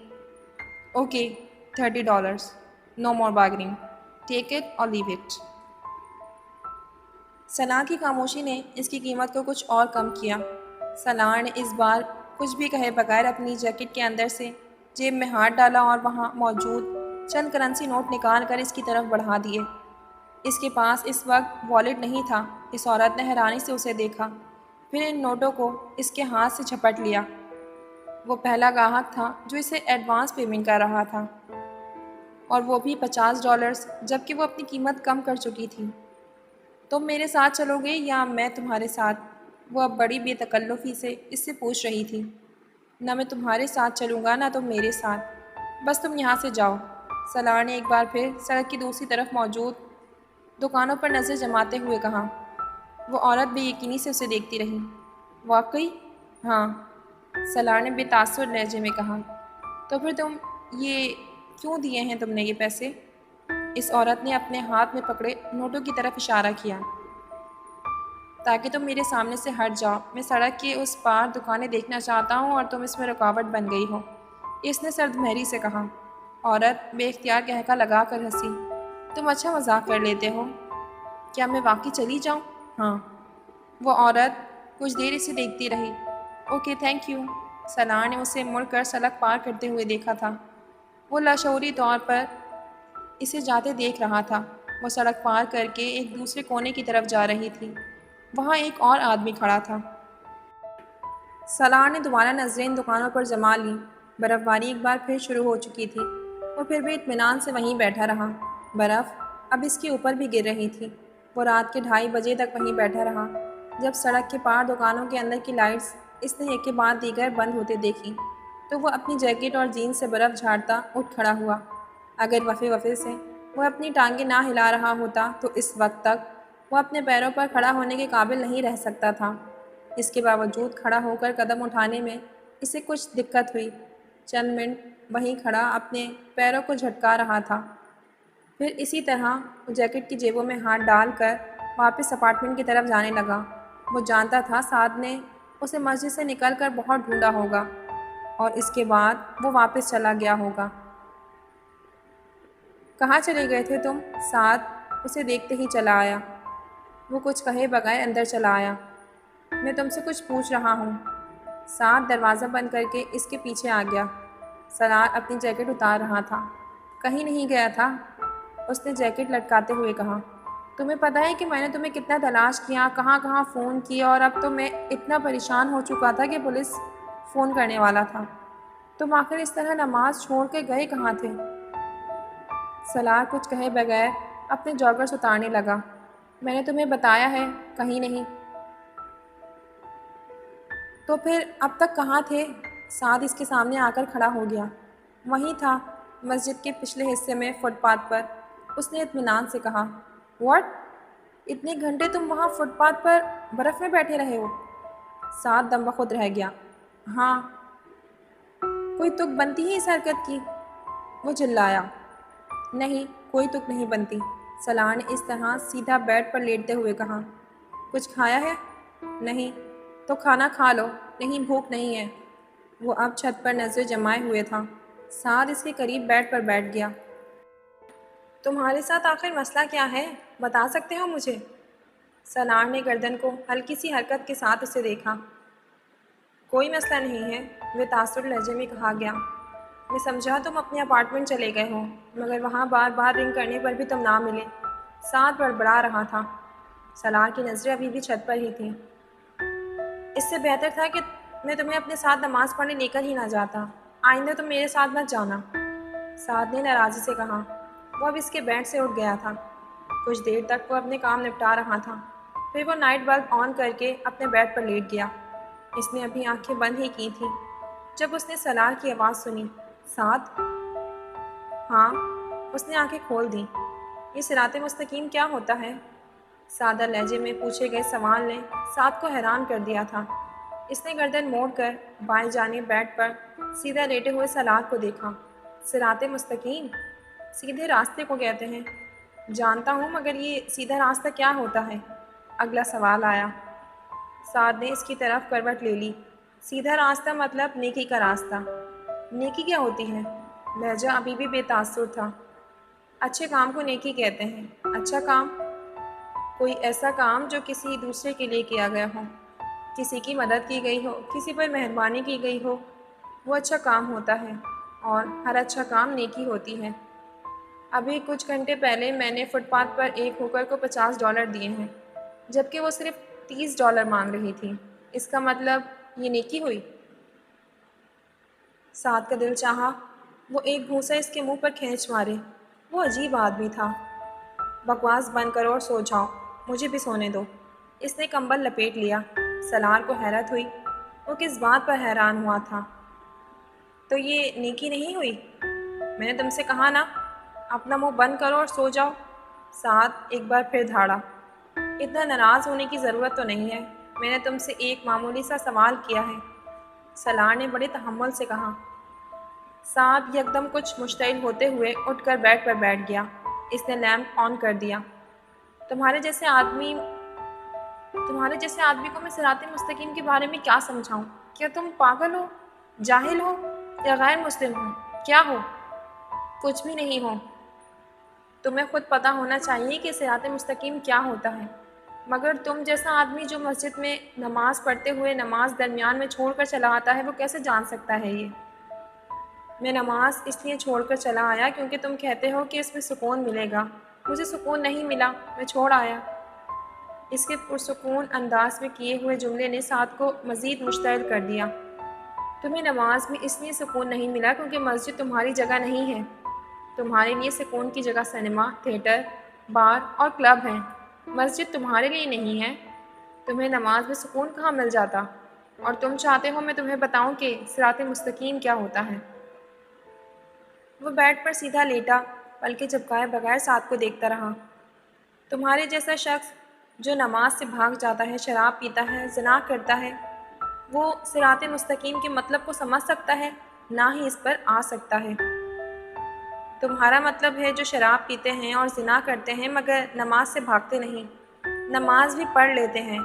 Okay, $30، no more bargaining, take it or leave it. سلار کی خاموشی نے اس کی قیمت کو کچھ اور کم کیا۔ سلار نے اس بار کچھ بھی کہے بغیر اپنی جیکٹ کے اندر سے جیب میں ہاتھ ڈالا اور وہاں موجود چند کرنسی نوٹ نکال کر اس کی طرف بڑھا دیے۔ اس کے پاس اس وقت والیٹ نہیں تھا۔ اس عورت نے حیرانی سے اسے دیکھا، پھر ان نوٹوں کو اس کے ہاتھ سے جھپٹ لیا۔ وہ پہلا گاہک تھا جو اسے ایڈوانس پیمنٹ کر رہا تھا، اور وہ بھی $50، جبکہ وہ اپنی قیمت کم کر چکی تھی۔ تم میرے ساتھ چلو گے یا میں تمہارے ساتھ؟ وہ اب بڑی بے تکلفی سے اس سے پوچھ رہی تھی۔ نہ میں تمہارے ساتھ چلوں گا نہ تم میرے ساتھ، بس تم یہاں سے جاؤ۔ سلار نے ایک بار پھر سڑک کی دوسری طرف موجود دکانوں پر نظر جماتے ہوئے کہا۔ وہ عورت بے یقینی سے اسے دیکھتی رہی۔ واقعی؟ ہاں، سلار نے بے تاثر لہجے میں کہا۔ تو پھر تم یہ کیوں دیے ہیں تم نے یہ پیسے؟ اس عورت نے اپنے ہاتھ میں پکڑے نوٹوں کی طرف اشارہ کیا۔ تاکہ تم میرے سامنے سے ہٹ جاؤ۔ میں سڑک کے اس پار دکانیں دیکھنا چاہتا ہوں اور تم اس میں رکاوٹ بن گئی ہو، اس نے سرد مہری سے کہا۔ عورت بے اختیار قہقہ لگا کر ہنسی۔ تم اچھا مذاق کر لیتے ہو۔ کیا میں واقعی چلی جاؤں؟ ہاں۔ وہ عورت کچھ دیر اسے دیکھتی رہی۔ Okay, thank you. سلار نے اسے مڑ کر سڑک پار کرتے ہوئے دیکھا تھا۔ وہ لاشعوری طور پر اسے جاتے دیکھ رہا تھا۔ وہ سڑک پار کر کے ایک دوسرے کونے کی طرف جا رہی تھی۔ وہاں ایک اور آدمی کھڑا تھا۔ سلار نے دوبارہ نظریں ان دکانوں پر جما لیں۔ برف باری ایک بار پھر شروع ہو چکی تھی۔ وہ پھر بھی اطمینان سے وہیں بیٹھا رہا۔ برف اب اس کے اوپر بھی گر رہی تھی۔ وہ رات کے 2:30 بجے تک وہیں بیٹھا رہا۔ جب سڑک کے پار دکانوں کے اندر کی لائٹس اس نے ایک کے بعد دیگر بند ہوتے دیکھی تو وہ اپنی جیکٹ اور جینز سے برف جھاڑتا اٹھ کھڑا ہوا۔ اگر وفے وفے سے وہ اپنی ٹانگیں نہ ہلا رہا ہوتا تو اس وقت تک وہ اپنے پیروں پر کھڑا ہونے کے قابل نہیں رہ سکتا تھا۔ اس کے باوجود کھڑا ہو کر قدم اٹھانے میں اسے کچھ دقت ہوئی۔ چند منٹ وہیں کھڑا اپنے پیروں کو جھٹکا رہا تھا، پھر اسی طرح وہ جیکٹ کی جیبوں میں ہاتھ ڈال کر واپس اپارٹمنٹ کی طرف جانے لگا۔ وہ جانتا تھا سعد نے اسے مسجد سے نکل کر بہت ڈھونڈا ہوگا اور اس کے بعد وہ واپس چلا گیا ہوگا۔ کہاں چلے گئے تھے تم؟ سعد اسے دیکھتے ہی چلا آیا۔ وہ کچھ کہے بغیر اندر چلا آیا۔ میں تم سے کچھ پوچھ رہا ہوں۔ سعد دروازہ بند کر کے اس کے پیچھے آ گیا۔ سلار اپنی جیکٹ اتار رہا تھا۔ کہیں نہیں گیا تھا، اس نے جیکٹ لٹکاتے ہوئے کہا۔ تمہیں پتہ ہے کہ میں نے تمہیں کتنا تلاش کیا، کہاں کہاں فون کیا، اور اب تو میں اتنا پریشان ہو چکا تھا کہ پولیس فون کرنے والا تھا۔ تم آخر اس طرح نماز چھوڑ کے گئے کہاں تھے؟ سلار کچھ کہے بغیر اپنے جاگرز اتارنے لگا۔ میں نے تمہیں بتایا ہے، کہیں نہیں۔ تو پھر اب تک کہاں تھے؟ سعد اس کے سامنے آ کر کھڑا ہو گیا۔ وہیں تھا، مسجد کے پچھلے حصے میں، فٹ پاتھ پر، اس نے اطمینان سے کہا۔ واٹ؟ اتنے گھنٹے تم وہاں فٹ پاتھ پر برف میں بیٹھے رہے ہو؟ سعد دم بخود رہ گیا۔ ہاں۔ کوئی تک بنتی ہے اس حرکت کی؟ وہ چلایا۔ نہیں، کوئی تک نہیں بنتی۔ سلار نے اس طرح سیدھا بیڈ پر لیٹتے ہوئے کہا۔ کچھ کھایا ہے؟ نہیں۔ تو کھانا کھا لو۔ نہیں، بھوک نہیں ہے۔ وہ اب چھت پر نظر جمائے ہوئے تھا۔ سعد اس کے قریب بیڈ پر بیٹھ گیا۔ تمہارے ساتھ آخر مسئلہ کیا ہے؟ بتا سکتے ہو مجھے؟ سلار نے گردن کو ہلکی سی حرکت کے ساتھ اسے دیکھا۔ کوئی مسئلہ نہیں ہے، بے تاثر لہجے میں کہا گیا۔ میں سمجھا تم اپنے اپارٹمنٹ چلے گئے ہو، مگر وہاں بار بار رنگ کرنے پر بھی تم نہ ملے۔ سعد بڑبڑا رہا تھا۔ سلار کی نظریں ابھی بھی چھت پر ہی تھیں۔ اس سے بہتر تھا کہ میں تمہیں اپنے ساتھ نماز پڑھنے لے کر ہی نہ جاتا۔ آئندہ تم میرے ساتھ مت جانا، سعد نے ناراضی سے کہا۔ وہ اب اس کے بیڈ سے اٹھ گیا تھا۔ کچھ دیر تک وہ اپنے کام نپٹا رہا تھا، پھر وہ نائٹ بلب آن کر کے اپنے بیڈ پر لیٹ گیا۔ اس نے ابھی آنکھیں بند ہی کی تھیں جب اس نے سلار کی آواز سنی۔ سعد؟ ہاں۔ اس نے آنکھیں کھول دیں۔ یہ صراط مستقیم کیا ہوتا ہے؟ سادہ لہجے میں پوچھے گئے سوال نے سعد کو حیران کر دیا تھا۔ اس نے گردن موڑ کر بائیں جانب بیڈ پر سیدھا لیٹے ہوئے سلار کو دیکھا۔ صراط مستقیم سیدھے راستے کو کہتے ہیں۔ جانتا ہوں، مگر یہ سیدھا راستہ کیا ہوتا ہے؟ اگلا سوال آیا۔ سعد نے اس کی طرف کروٹ لے لی۔ سیدھا راستہ مطلب نیکی کا راستہ۔ نیکی کیا ہوتی ہے؟ لہجہ ابھی بھی بے تاثر تھا۔ اچھے کام کو نیکی کہتے ہیں۔ اچھا کام؟ کوئی ایسا کام جو کسی دوسرے کے لیے کیا گیا ہو، کسی کی مدد کی گئی ہو، کسی پر مہربانی کی گئی ہو، وہ اچھا کام ہوتا ہے، اور ہر اچھا کام نیکی ہوتی ہے۔ ابھی کچھ گھنٹے پہلے میں نے فٹ پاتھ پر ایک ہوکر کو $50 دیے ہیں، جبکہ وہ صرف $30 مانگ رہی تھی۔ اس کا مطلب یہ نیکی ہوئی؟ سعد کا دل چاہا وہ ایک گھونسا اس کے منہ پر کھینچ مارے۔ وہ عجیب آدمی تھا۔ بکواس بند کرو اور سو جاؤ، مجھے بھی سونے دو۔ اس نے کمبل لپیٹ لیا۔ سلار کو حیرت ہوئی۔ وہ کس بات پر حیران ہوا تھا؟ تو یہ نیکی نہیں ہوئی؟ میں نے تم سے کہا نا، اپنا منہ بند کرو اور سو جاؤ۔ سعد ایک بار پھر دھاڑا۔ اتنا ناراض ہونے کی ضرورت تو نہیں ہے، میں نے تم سے ایک معمولی سا سوال کیا ہے، سلار نے بڑے تحمل سے کہا۔ سعد یکدم کچھ مشتعل ہوتے ہوئے اٹھ کر بیڈ پر بیٹھ گیا۔ اس نے لیمپ آن کر دیا۔ تمہارے جیسے آدمی کو میں صراط مستقیم کے بارے میں کیا سمجھاؤں؟ کیا تم پاگل ہو، جاہل ہو، یا غیر مسلم ہو؟ کیا ہو؟ کچھ بھی نہیں ہو۔ تمہیں خود پتہ ہونا چاہیے کہ صراط مستقیم کیا ہوتا ہے، مگر تم جیسا آدمی جو مسجد میں نماز پڑھتے ہوئے نماز درمیان میں چھوڑ کر چلا آتا ہے، وہ کیسے جان سکتا ہے یہ؟ میں نماز اس لیے چھوڑ کر چلا آیا کیونکہ تم کہتے ہو کہ اس میں سکون ملے گا۔ مجھے سکون نہیں ملا، میں چھوڑ آیا۔ اس کے پرسکون انداز میں کیے ہوئے جملے نے سعد کو مزید مشتعل کر دیا۔ تمہیں نماز میں اس لیے سکون نہیں ملا کیونکہ مسجد تمہاری جگہ نہیں ہے۔ تمہارے لیے سکون کی جگہ سنیما، تھیٹر، بار اور کلب ہیں۔ مسجد تمہارے لیے نہیں ہے۔ تمہیں نماز میں سکون کہاں مل جاتا؟ اور تم چاہتے ہو میں تمہیں بتاؤں کہ صراط مستقیم کیا ہوتا ہے؟ وہ بیڈ پر سیدھا لیٹا، پلکیں جھپکائے بغیر سعد کو دیکھتا رہا۔ تمہارے جیسا شخص جو نماز سے بھاگ جاتا ہے، شراب پیتا ہے، زنا کرتا ہے، وہ صراط مستقیم کے مطلب کو سمجھ سکتا ہے، نہ ہی اس پر آ سکتا ہے۔ تمہارا مطلب ہے جو شراب پیتے ہیں اور زنا کرتے ہیں مگر نماز سے بھاگتے نہیں، نماز بھی پڑھ لیتے ہیں،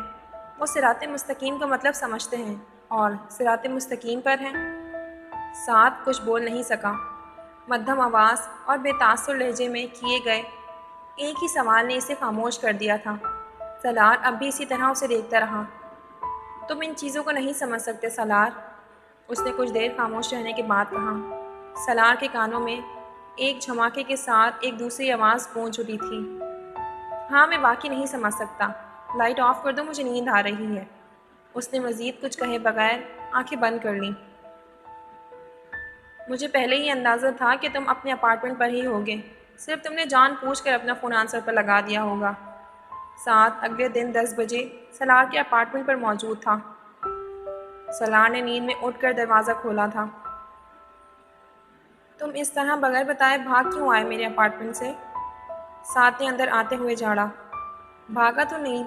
وہ صراط مستقیم کا مطلب سمجھتے ہیں اور صراط مستقیم پر ہیں۔ سعد کچھ بول نہیں سکا۔ مدھم آواز اور بے تاثر لہجے میں کیے گئے ایک ہی سوال نے اسے خاموش کر دیا تھا۔ سلار اب بھی اسی طرح اسے دیکھتا رہا۔ تم ان چیزوں کو نہیں سمجھ سکتے سلار، اس نے کچھ دیر خاموش رہنے کے بعد کہا۔ سلار کے کانوں میں ایک جھماکے کے ساتھ ایک دوسری آواز گونج اٹھی تھی۔ ہاں، میں واقعی نہیں سمجھ سکتا۔ لائٹ آف کر دو، مجھے نیند آ رہی ہے۔ اس نے مزید کچھ کہے بغیر آنکھیں بند کر لیں۔ مجھے پہلے ہی اندازہ تھا کہ تم اپنے اپارٹمنٹ پر ہی ہوگے، صرف تم نے جان بوجھ کر اپنا فون آنسر پر لگا دیا ہوگا۔ سعد اگلے دن 10 بجے سلار کے اپارٹمنٹ پر موجود تھا۔ سلار نے نیند میں اٹھ کر دروازہ کھولا تھا۔ تم اس طرح بغیر بتائے بھاگ کیوں آئے میرے اپارٹمنٹ سے؟ سعد نے اندر آتے ہوئے جھاڑا۔ بھاگا تو نہیں،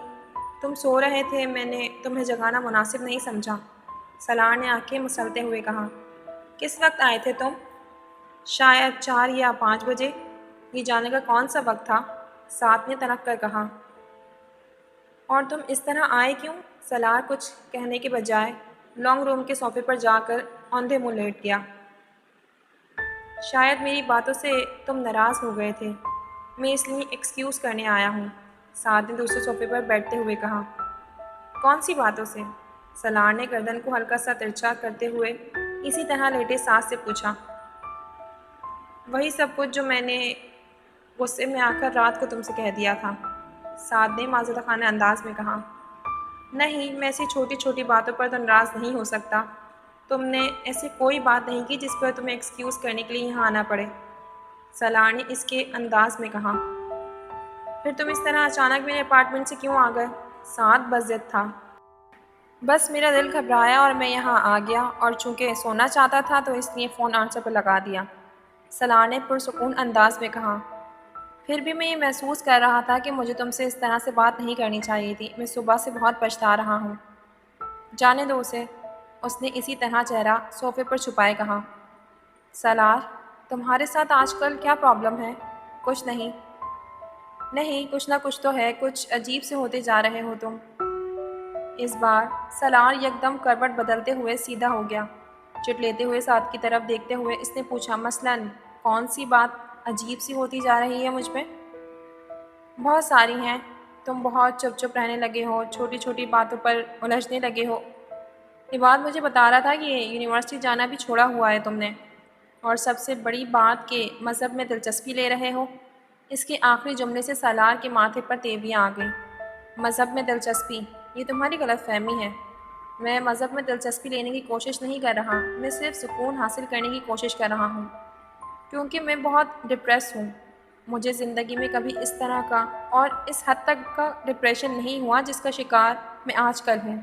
تم سو رہے تھے، میں نے تمہیں جگانا مناسب نہیں سمجھا۔ سلار نے آنکھیں مسلتے ہوئے کہا۔ کس وقت آئے تھے تم؟ شاید 4 یا 5 بجے۔ یہ جانے کا کون سا وقت تھا؟ سعد نے تنک کر کہا۔ اور تم اس طرح آئے کیوں؟ سلار کچھ کہنے کے بجائے لانگ روم کے صوفے پر جا کر اوندھے منہ لیٹ گیا۔ شاید میری باتوں سے تم ناراض ہو گئے تھے، میں اس لیے ایکسکیوز کرنے آیا ہوں، سعد نے دوسرے صوفے پر بیٹھتے ہوئے کہا۔ کون سی باتوں سے؟ سلار نے گردن کو ہلکا سا ترچھا کرتے ہوئے اسی طرح لیٹے سعد سے پوچھا۔ وہی سب کچھ جو میں نے غصے میں آ کر رات کو تم سے کہہ دیا تھا، سعد نے معذرت خانہ انداز میں کہا۔ نہیں، میں ایسی چھوٹی چھوٹی باتوں پر تو ناراض نہیں ہو سکتا۔ تم نے ایسی کوئی بات نہیں کی جس پر تمہیں ایکسکیوز کرنے کے لیے یہاں آنا پڑے، سلار نے اس کے انداز میں کہا۔ پھر تم اس طرح اچانک میرے اپارٹمنٹ سے کیوں آ گئے؟ سعد بضد تھا۔ بس میرا دل گھبرایا اور میں یہاں آ گیا، اور چونکہ سونا چاہتا تھا تو اس لیے فون آنسر پر لگا دیا، سلار نے پرسکون انداز میں کہا۔ پھر بھی میں یہ محسوس کر رہا تھا کہ مجھے تم سے اس طرح سے بات نہیں کرنی چاہیے تھی، میں صبح سے بہت پچھتا رہا ہوں۔ جانے دو اسے، اس نے اسی طرح چہرہ صوفے پر چھپائے کہا۔ سالار، تمہارے ساتھ آج کل کیا پرابلم ہے؟ کچھ نہیں۔ نہیں، کچھ نہ کچھ تو ہے، کچھ عجیب سے ہوتے جا رہے ہو تم۔ اس بار سالار یکدم کروٹ بدلتے ہوئے سیدھا ہو گیا۔ چٹلیتے ہوئے سعد کی طرف دیکھتے ہوئے اس نے پوچھا، مثلاً کون سی بات عجیب سی ہوتی جا رہی ہے مجھ پہ؟ بہت ساری ہیں۔ تم بہت چپ چپ رہنے لگے ہو، چھوٹی چھوٹی باتوں پر الجھنے لگے ہو۔ یہ بات مجھے بتا رہا تھا کہ یونیورسٹی جانا بھی چھوڑا ہوا ہے تم نے، اور سب سے بڑی بات کہ مذہب میں دلچسپی لے رہے ہو۔ اس کے آخری جملے سے سالار کے ماتھے پر تیویاں آ گئیں۔ مذہب میں دلچسپی، یہ تمہاری غلط فہمی ہے۔ میں مذہب میں دلچسپی لینے کی کوشش نہیں کر رہا، میں صرف سکون حاصل کرنے کی کوشش کر رہا ہوں، کیونکہ میں بہت ڈپریس ہوں۔ مجھے زندگی میں کبھی اس طرح کا اور اس حد تک کا ڈپریشن نہیں ہوا جس کا شکار میں آج کل ہوں،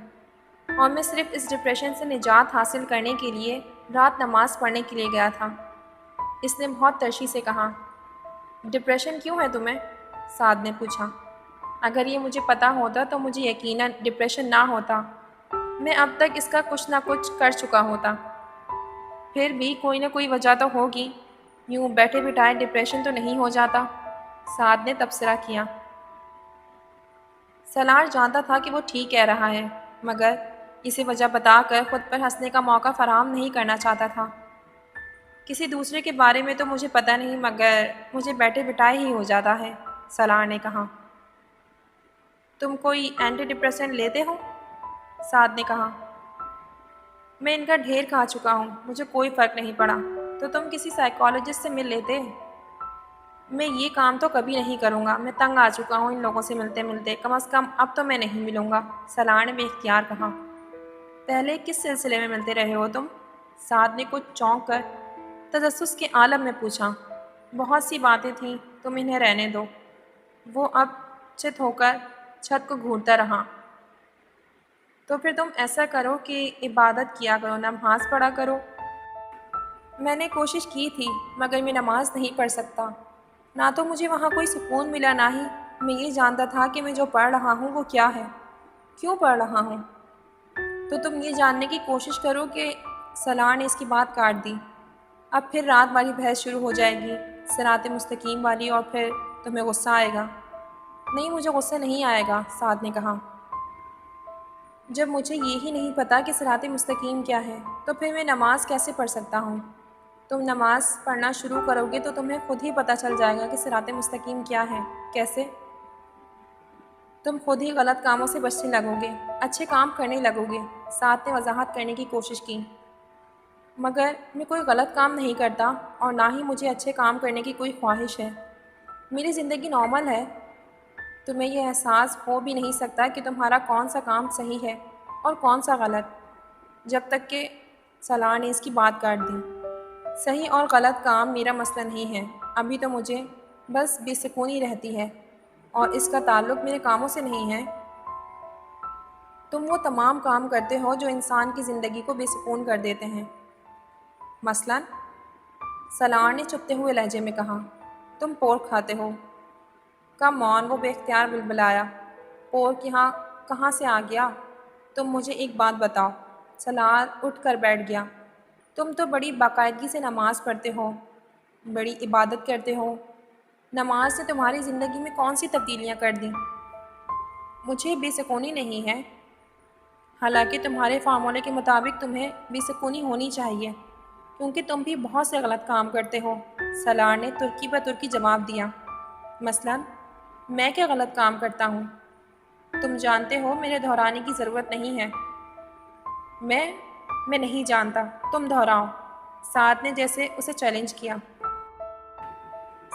اور میں صرف اس ڈپریشن سے نجات حاصل کرنے کے لیے رات نماز پڑھنے کے لیے گیا تھا۔ اس نے بہت ترشی سے کہا۔ ڈپریشن کیوں ہے تمہیں؟ سعد نے پوچھا۔ اگر یہ مجھے پتہ ہوتا تو مجھے یقیناً ڈپریشن نہ ہوتا، میں اب تک اس کا کچھ نہ کچھ کر چکا ہوتا۔ پھر بھی کوئی نہ کوئی وجہ تو ہوگی، یوں بیٹھے بٹھائے ڈپریشن تو نہیں ہو جاتا، سعد نے تبصرہ کیا۔ سالار جانتا تھا کہ وہ ٹھیک کہہ رہا ہے، مگر اسے وجہ بتا کر خود پر ہنسنے کا موقع فراہم نہیں کرنا چاہتا تھا۔ کسی دوسرے کے بارے میں تو مجھے پتہ نہیں، مگر مجھے بیٹھے بٹھائے ہی ہو جاتا ہے، سالار نے کہا۔ تم کوئی اینٹی ڈپریسنٹ لیتے ہو؟ سعد نے کہا۔ میں ان کا ڈھیر کھا چکا ہوں، مجھے کوئی فرق نہیں پڑا۔ تو تم کسی سائیکالوجسٹ سے مل لیتے؟ میں یہ کام تو کبھی نہیں کروں گا، میں تنگ آ چکا ہوں ان لوگوں سے ملتے ملتے، کم از کم اب تو میں نہیں ملوں گا، سالار نے بے اختیار کہا۔ پہلے کس سلسلے میں ملتے رہے ہو تم؟ سعد نے کچھ چونک کر تجسس کے عالم میں پوچھا۔ بہت سی باتیں تھیں، تم انہیں رہنے دو۔ وہ اب چت ہو کر چھت کو گھورتا رہا۔ تو پھر تم ایسا کرو کہ عبادت کیا کرو، نماز پڑھا کرو۔ میں نے کوشش کی تھی، مگر میں نماز نہیں پڑھ سکتا۔ نہ تو مجھے وہاں کوئی سکون ملا، نہ ہی میں یہ جانتا تھا کہ میں جو پڑھ رہا ہوں وہ کیا ہے، کیوں پڑھ رہا ہوں۔ تو تم یہ جاننے کی کوشش کرو کہ سالار نے اس کی بات کاٹ دی۔ اب پھر رات والی بحث شروع ہو جائے گی، صراط مستقیم والی، اور پھر تمہیں غصہ آئے گا۔ نہیں، مجھے غصہ نہیں آئے گا، سعد نے کہا۔ جب مجھے یہی نہیں پتا کہ صراط مستقیم کیا ہے، تو پھر میں نماز کیسے پڑھ سکتا ہوں؟ تم نماز پڑھنا شروع کرو گے تو تمہیں خود ہی پتہ چل جائے گا کہ صراط مستقیم کیا ہے۔ کیسے؟ تم خود ہی غلط کاموں سے بچنے لگو گے، اچھے کام کرنے لگو گے، سعد نے وضاحت کرنے کی کوشش کی۔ مگر میں کوئی غلط کام نہیں کرتا، اور نہ ہی مجھے اچھے کام کرنے کی کوئی خواہش ہے۔ میری زندگی نارمل ہے۔ تمہیں یہ احساس ہو بھی نہیں سکتا کہ تمہارا کون سا کام صحیح ہے اور کون سا غلط، جب تک کہ سالار نے اس کی بات کاٹ دی۔ صحیح اور غلط کام میرا مسئلہ نہیں ہے، ابھی تو مجھے بس بے سکونی رہتی ہے، اور اس کا تعلق میرے کاموں سے نہیں ہے۔ تم وہ تمام کام کرتے ہو جو انسان کی زندگی کو بے سکون کر دیتے ہیں۔ مثلاً؟ سالار نے چپتے ہوئے لہجے میں کہا۔ تم پورک کھاتے ہو۔ کم آن، وہ بے اختیار بلبلایا۔ پورک یہاں کہاں سے آ گیا؟ تم مجھے ایک بات بتاؤ۔ سالار اٹھ کر بیٹھ گیا۔ تم تو بڑی باقاعدگی سے نماز پڑھتے ہو، بڑی عبادت کرتے ہو، نماز نے تمہاری زندگی میں کون سی تبدیلیاں کر دیں؟ مجھے بے سکونی نہیں ہے، حالانکہ تمہارے فارمولے کے مطابق تمہیں بے سکونی ہونی چاہیے، کیونکہ تم بھی بہت سے غلط کام کرتے ہو، سالار نے ترکی پر ترکی جواب دیا۔ مثلاً؟ میں کیا غلط کام کرتا ہوں؟ تم جانتے ہو، میرے دہرانے کی ضرورت نہیں ہے۔ میں نہیں جانتا، تم دہراؤ، سعد نے جیسے اسے چیلنج کیا۔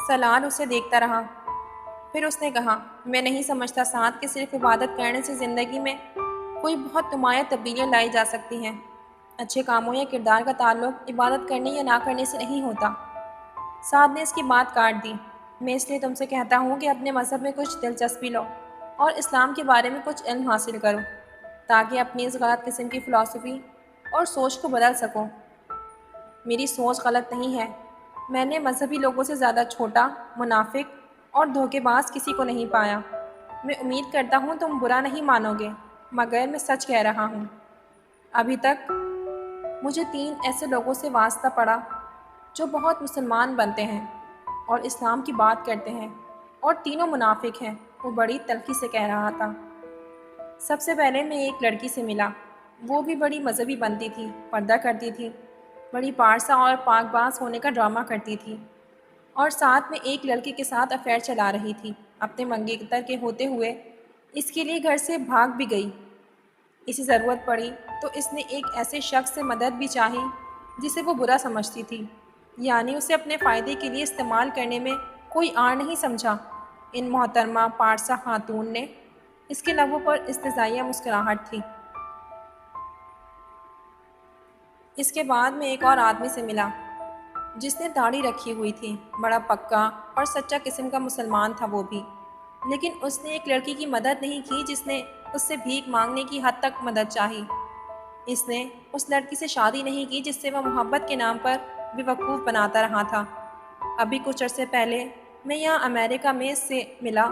سالار اسے دیکھتا رہا۔ پھر اس نے کہا، میں نہیں سمجھتا سعد کہ صرف عبادت کرنے سے زندگی میں کوئی بہت نمایاں تبدیلیاں لائی جا سکتی ہیں۔ اچھے کاموں یا کردار کا تعلق عبادت کرنے یا نہ کرنے سے نہیں ہوتا۔ سعد نے اس کی بات کاٹ دی۔ میں اس لیے تم سے کہتا ہوں کہ اپنے مذہب میں کچھ دلچسپی لو اور اسلام کے بارے میں کچھ علم حاصل کرو، تاکہ اپنی اس غلط قسم کی فلسفی اور سوچ کو بدل سکو۔ میری سوچ غلط نہیں ہے، میں نے مذہبی لوگوں سے زیادہ چھوٹا، منافق اور دھوکے باز کسی کو نہیں پایا۔ میں امید کرتا ہوں تم برا نہیں مانو گے، مگر میں سچ کہہ رہا ہوں۔ ابھی تک مجھے 3 ایسے لوگوں سے واسطہ پڑا جو بہت مسلمان بنتے ہیں اور اسلام کی بات کرتے ہیں، اور تینوں منافق ہیں، وہ بڑی تلخی سے کہہ رہا تھا۔ سب سے پہلے میں ایک لڑکی سے ملا، وہ بھی بڑی مذہبی بنتی تھی، پردہ کرتی تھی، بڑی پارسا اور پاک باز ہونے کا ڈرامہ کرتی تھی، اور ساتھ میں ایک لڑکے کے ساتھ افیئر چلا رہی تھی۔ اپنے منگیتر کے ہوتے ہوئے اس کے لیے گھر سے بھاگ بھی گئی۔ اسے ضرورت پڑی تو اس نے ایک ایسے شخص سے مدد بھی چاہی جسے وہ برا سمجھتی تھی، یعنی اسے اپنے فائدے کے لیے استعمال کرنے میں کوئی آڑ نہیں سمجھا۔ ان محترمہ پارسا خاتون نے اس کے لبوں پر استہزائیہ مسکراہٹ تھی۔ اس کے بعد میں ایک اور آدمی سے ملا جس نے داڑھی رکھی ہوئی تھی، بڑا پکا اور سچا قسم کا مسلمان تھا وہ بھی، لیکن اس نے ایک لڑکی کی مدد نہیں کی جس نے اس سے بھیک مانگنے کی حد تک مدد چاہی۔ اس نے اس لڑکی سے شادی نہیں کی جس سے وہ محبت کے نام پر بے وقوف بناتا رہا تھا۔ ابھی کچھ عرصے پہلے میں یہاں امریکہ میں اس سے ملا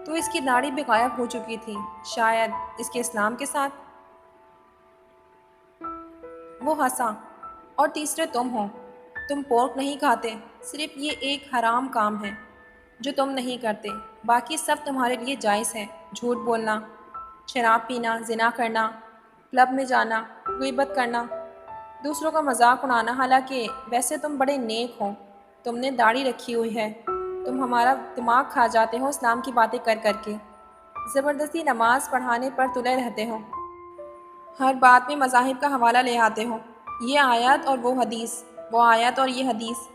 تو اس کی داڑھی بھی غائب ہو چکی تھی، شاید اس کے اسلام کے ساتھ۔ وہ ہنسا۔ اور تیسرے تم ہو، تم پورک نہیں کھاتے، صرف یہ ایک حرام کام ہے جو تم نہیں کرتے، باقی سب تمہارے لیے جائز ہے۔ جھوٹ بولنا، شراب پینا، زنا کرنا، کلب میں جانا، غیبت کرنا، دوسروں کا مذاق اڑانا، حالانکہ ویسے تم بڑے نیک ہو۔ تم نے داڑھی رکھی ہوئی ہے، تم ہمارا دماغ کھا جاتے ہو اسلام کی باتیں کر کر کے، زبردستی نماز پڑھانے پر تلے رہتے ہو، ہر بات میں مذاہب کا حوالہ لے آتے ہو، یہ آیت اور وہ حدیث، وہ آیت اور یہ حدیث،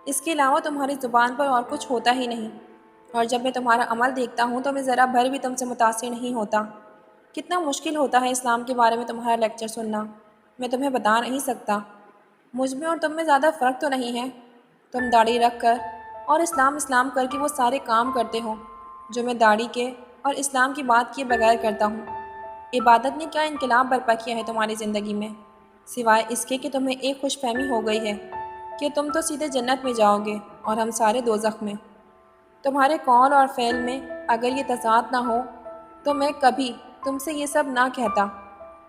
اس کے علاوہ تمہاری زبان پر اور کچھ ہوتا ہی نہیں۔ اور جب میں تمہارا عمل دیکھتا ہوں تو میں ذرا بھر بھی تم سے متاثر نہیں ہوتا۔ کتنا مشکل ہوتا ہے اسلام کے بارے میں تمہارا لیکچر سننا، میں تمہیں بتا نہیں سکتا۔ مجھ میں اور تم میں زیادہ فرق تو نہیں ہے، تم داڑھی رکھ کر اور اسلام اسلام کر کے وہ سارے کام کرتے ہو جو میں داڑھی کے اور اسلام کی بات کیے بغیر کرتا ہوں۔ عبادت نے کیا انقلاب برپا کیا ہے تمہاری زندگی میں، سوائے اس کے کہ تمہیں ایک خوش فہمی ہو گئی ہے کہ تم تو سیدھے جنت میں جاؤ گے اور ہم سارے دوزخ میں۔ تمہارے قول اور فعل میں اگر یہ تضاد نہ ہو تو میں کبھی تم سے یہ سب نہ کہتا،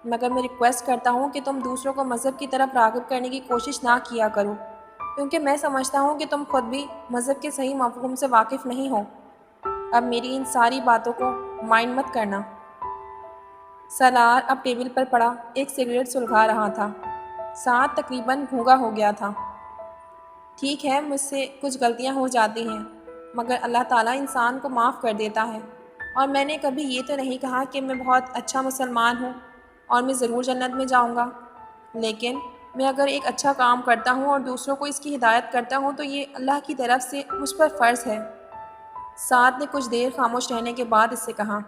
مگر میں ریکویسٹ کرتا ہوں کہ تم دوسروں کو مذہب کی طرف راغب کرنے کی کوشش نہ کیا کرو، کیونکہ میں سمجھتا ہوں کہ تم خود بھی مذہب کے صحیح مفہوم سے واقف نہیں ہو۔ اب میری ان ساری باتوں کو مائنڈ مت کرنا۔ سالار اب ٹیبل پر پڑا ایک سگریٹ سلگا رہا تھا۔ ساتھ تقریباً گھونگا ہو گیا تھا۔ ٹھیک ہے، مجھ سے کچھ غلطیاں ہو جاتی ہیں، مگر اللہ تعالیٰ انسان کو معاف کر دیتا ہے، اور میں نے کبھی یہ تو نہیں کہا کہ میں بہت اچھا مسلمان ہوں اور میں ضرور جنت میں جاؤں گا، لیکن میں اگر ایک اچھا کام کرتا ہوں اور دوسروں کو اس کی ہدایت کرتا ہوں تو یہ اللہ کی طرف سے مجھ پر فرض ہے۔ سعد نے کچھ دیر خاموش رہنے کے بعد اس سے کہا،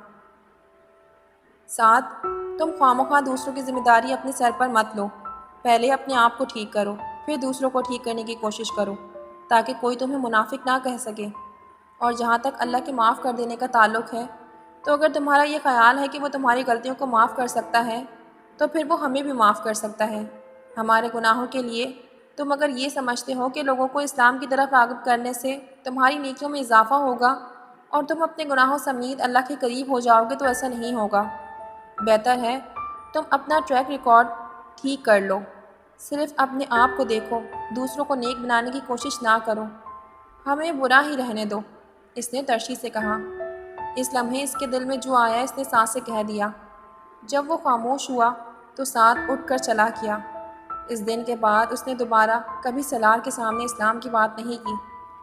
سعد، تم خواہ دوسروں کی ذمہ داری اپنے سر پر مت لو، پہلے اپنے آپ کو ٹھیک کرو، پھر دوسروں کو ٹھیک کرنے کی کوشش کرو، تاکہ کوئی تمہیں منافق نہ کہہ سکے۔ اور جہاں تک اللہ کے معاف کر دینے کا تعلق ہے، تو اگر تمہارا یہ خیال ہے کہ وہ تمہاری غلطیوں کو معاف کر سکتا ہے تو پھر وہ ہمیں بھی معاف کر سکتا ہے۔ ہمارے گناہوں کے لیے تم اگر یہ سمجھتے ہو کہ لوگوں کو اسلام کی طرف راغب کرنے سے تمہاری نیکیوں میں اضافہ ہوگا اور تم اپنے گناہوں سمیت اللہ کے قریب ہو جاؤ گے، تو ایسا نہیں ہوگا۔ بہتر ہے تم اپنا ٹریک ریکارڈ ٹھیک کر لو، صرف اپنے آپ کو دیکھو، دوسروں کو نیک بنانے کی کوشش نہ کرو، ہمیں برا ہی رہنے دو، اس نے ترشی سے کہا۔ اس لمحے اس کے دل میں جو آیا اس نے سانس سے کہہ دیا۔ جب وہ خاموش ہوا تو سعد اٹھ کر چلا گیا۔ اس دن کے بعد اس نے دوبارہ کبھی سالار کے سامنے اسلام کی بات نہیں کی۔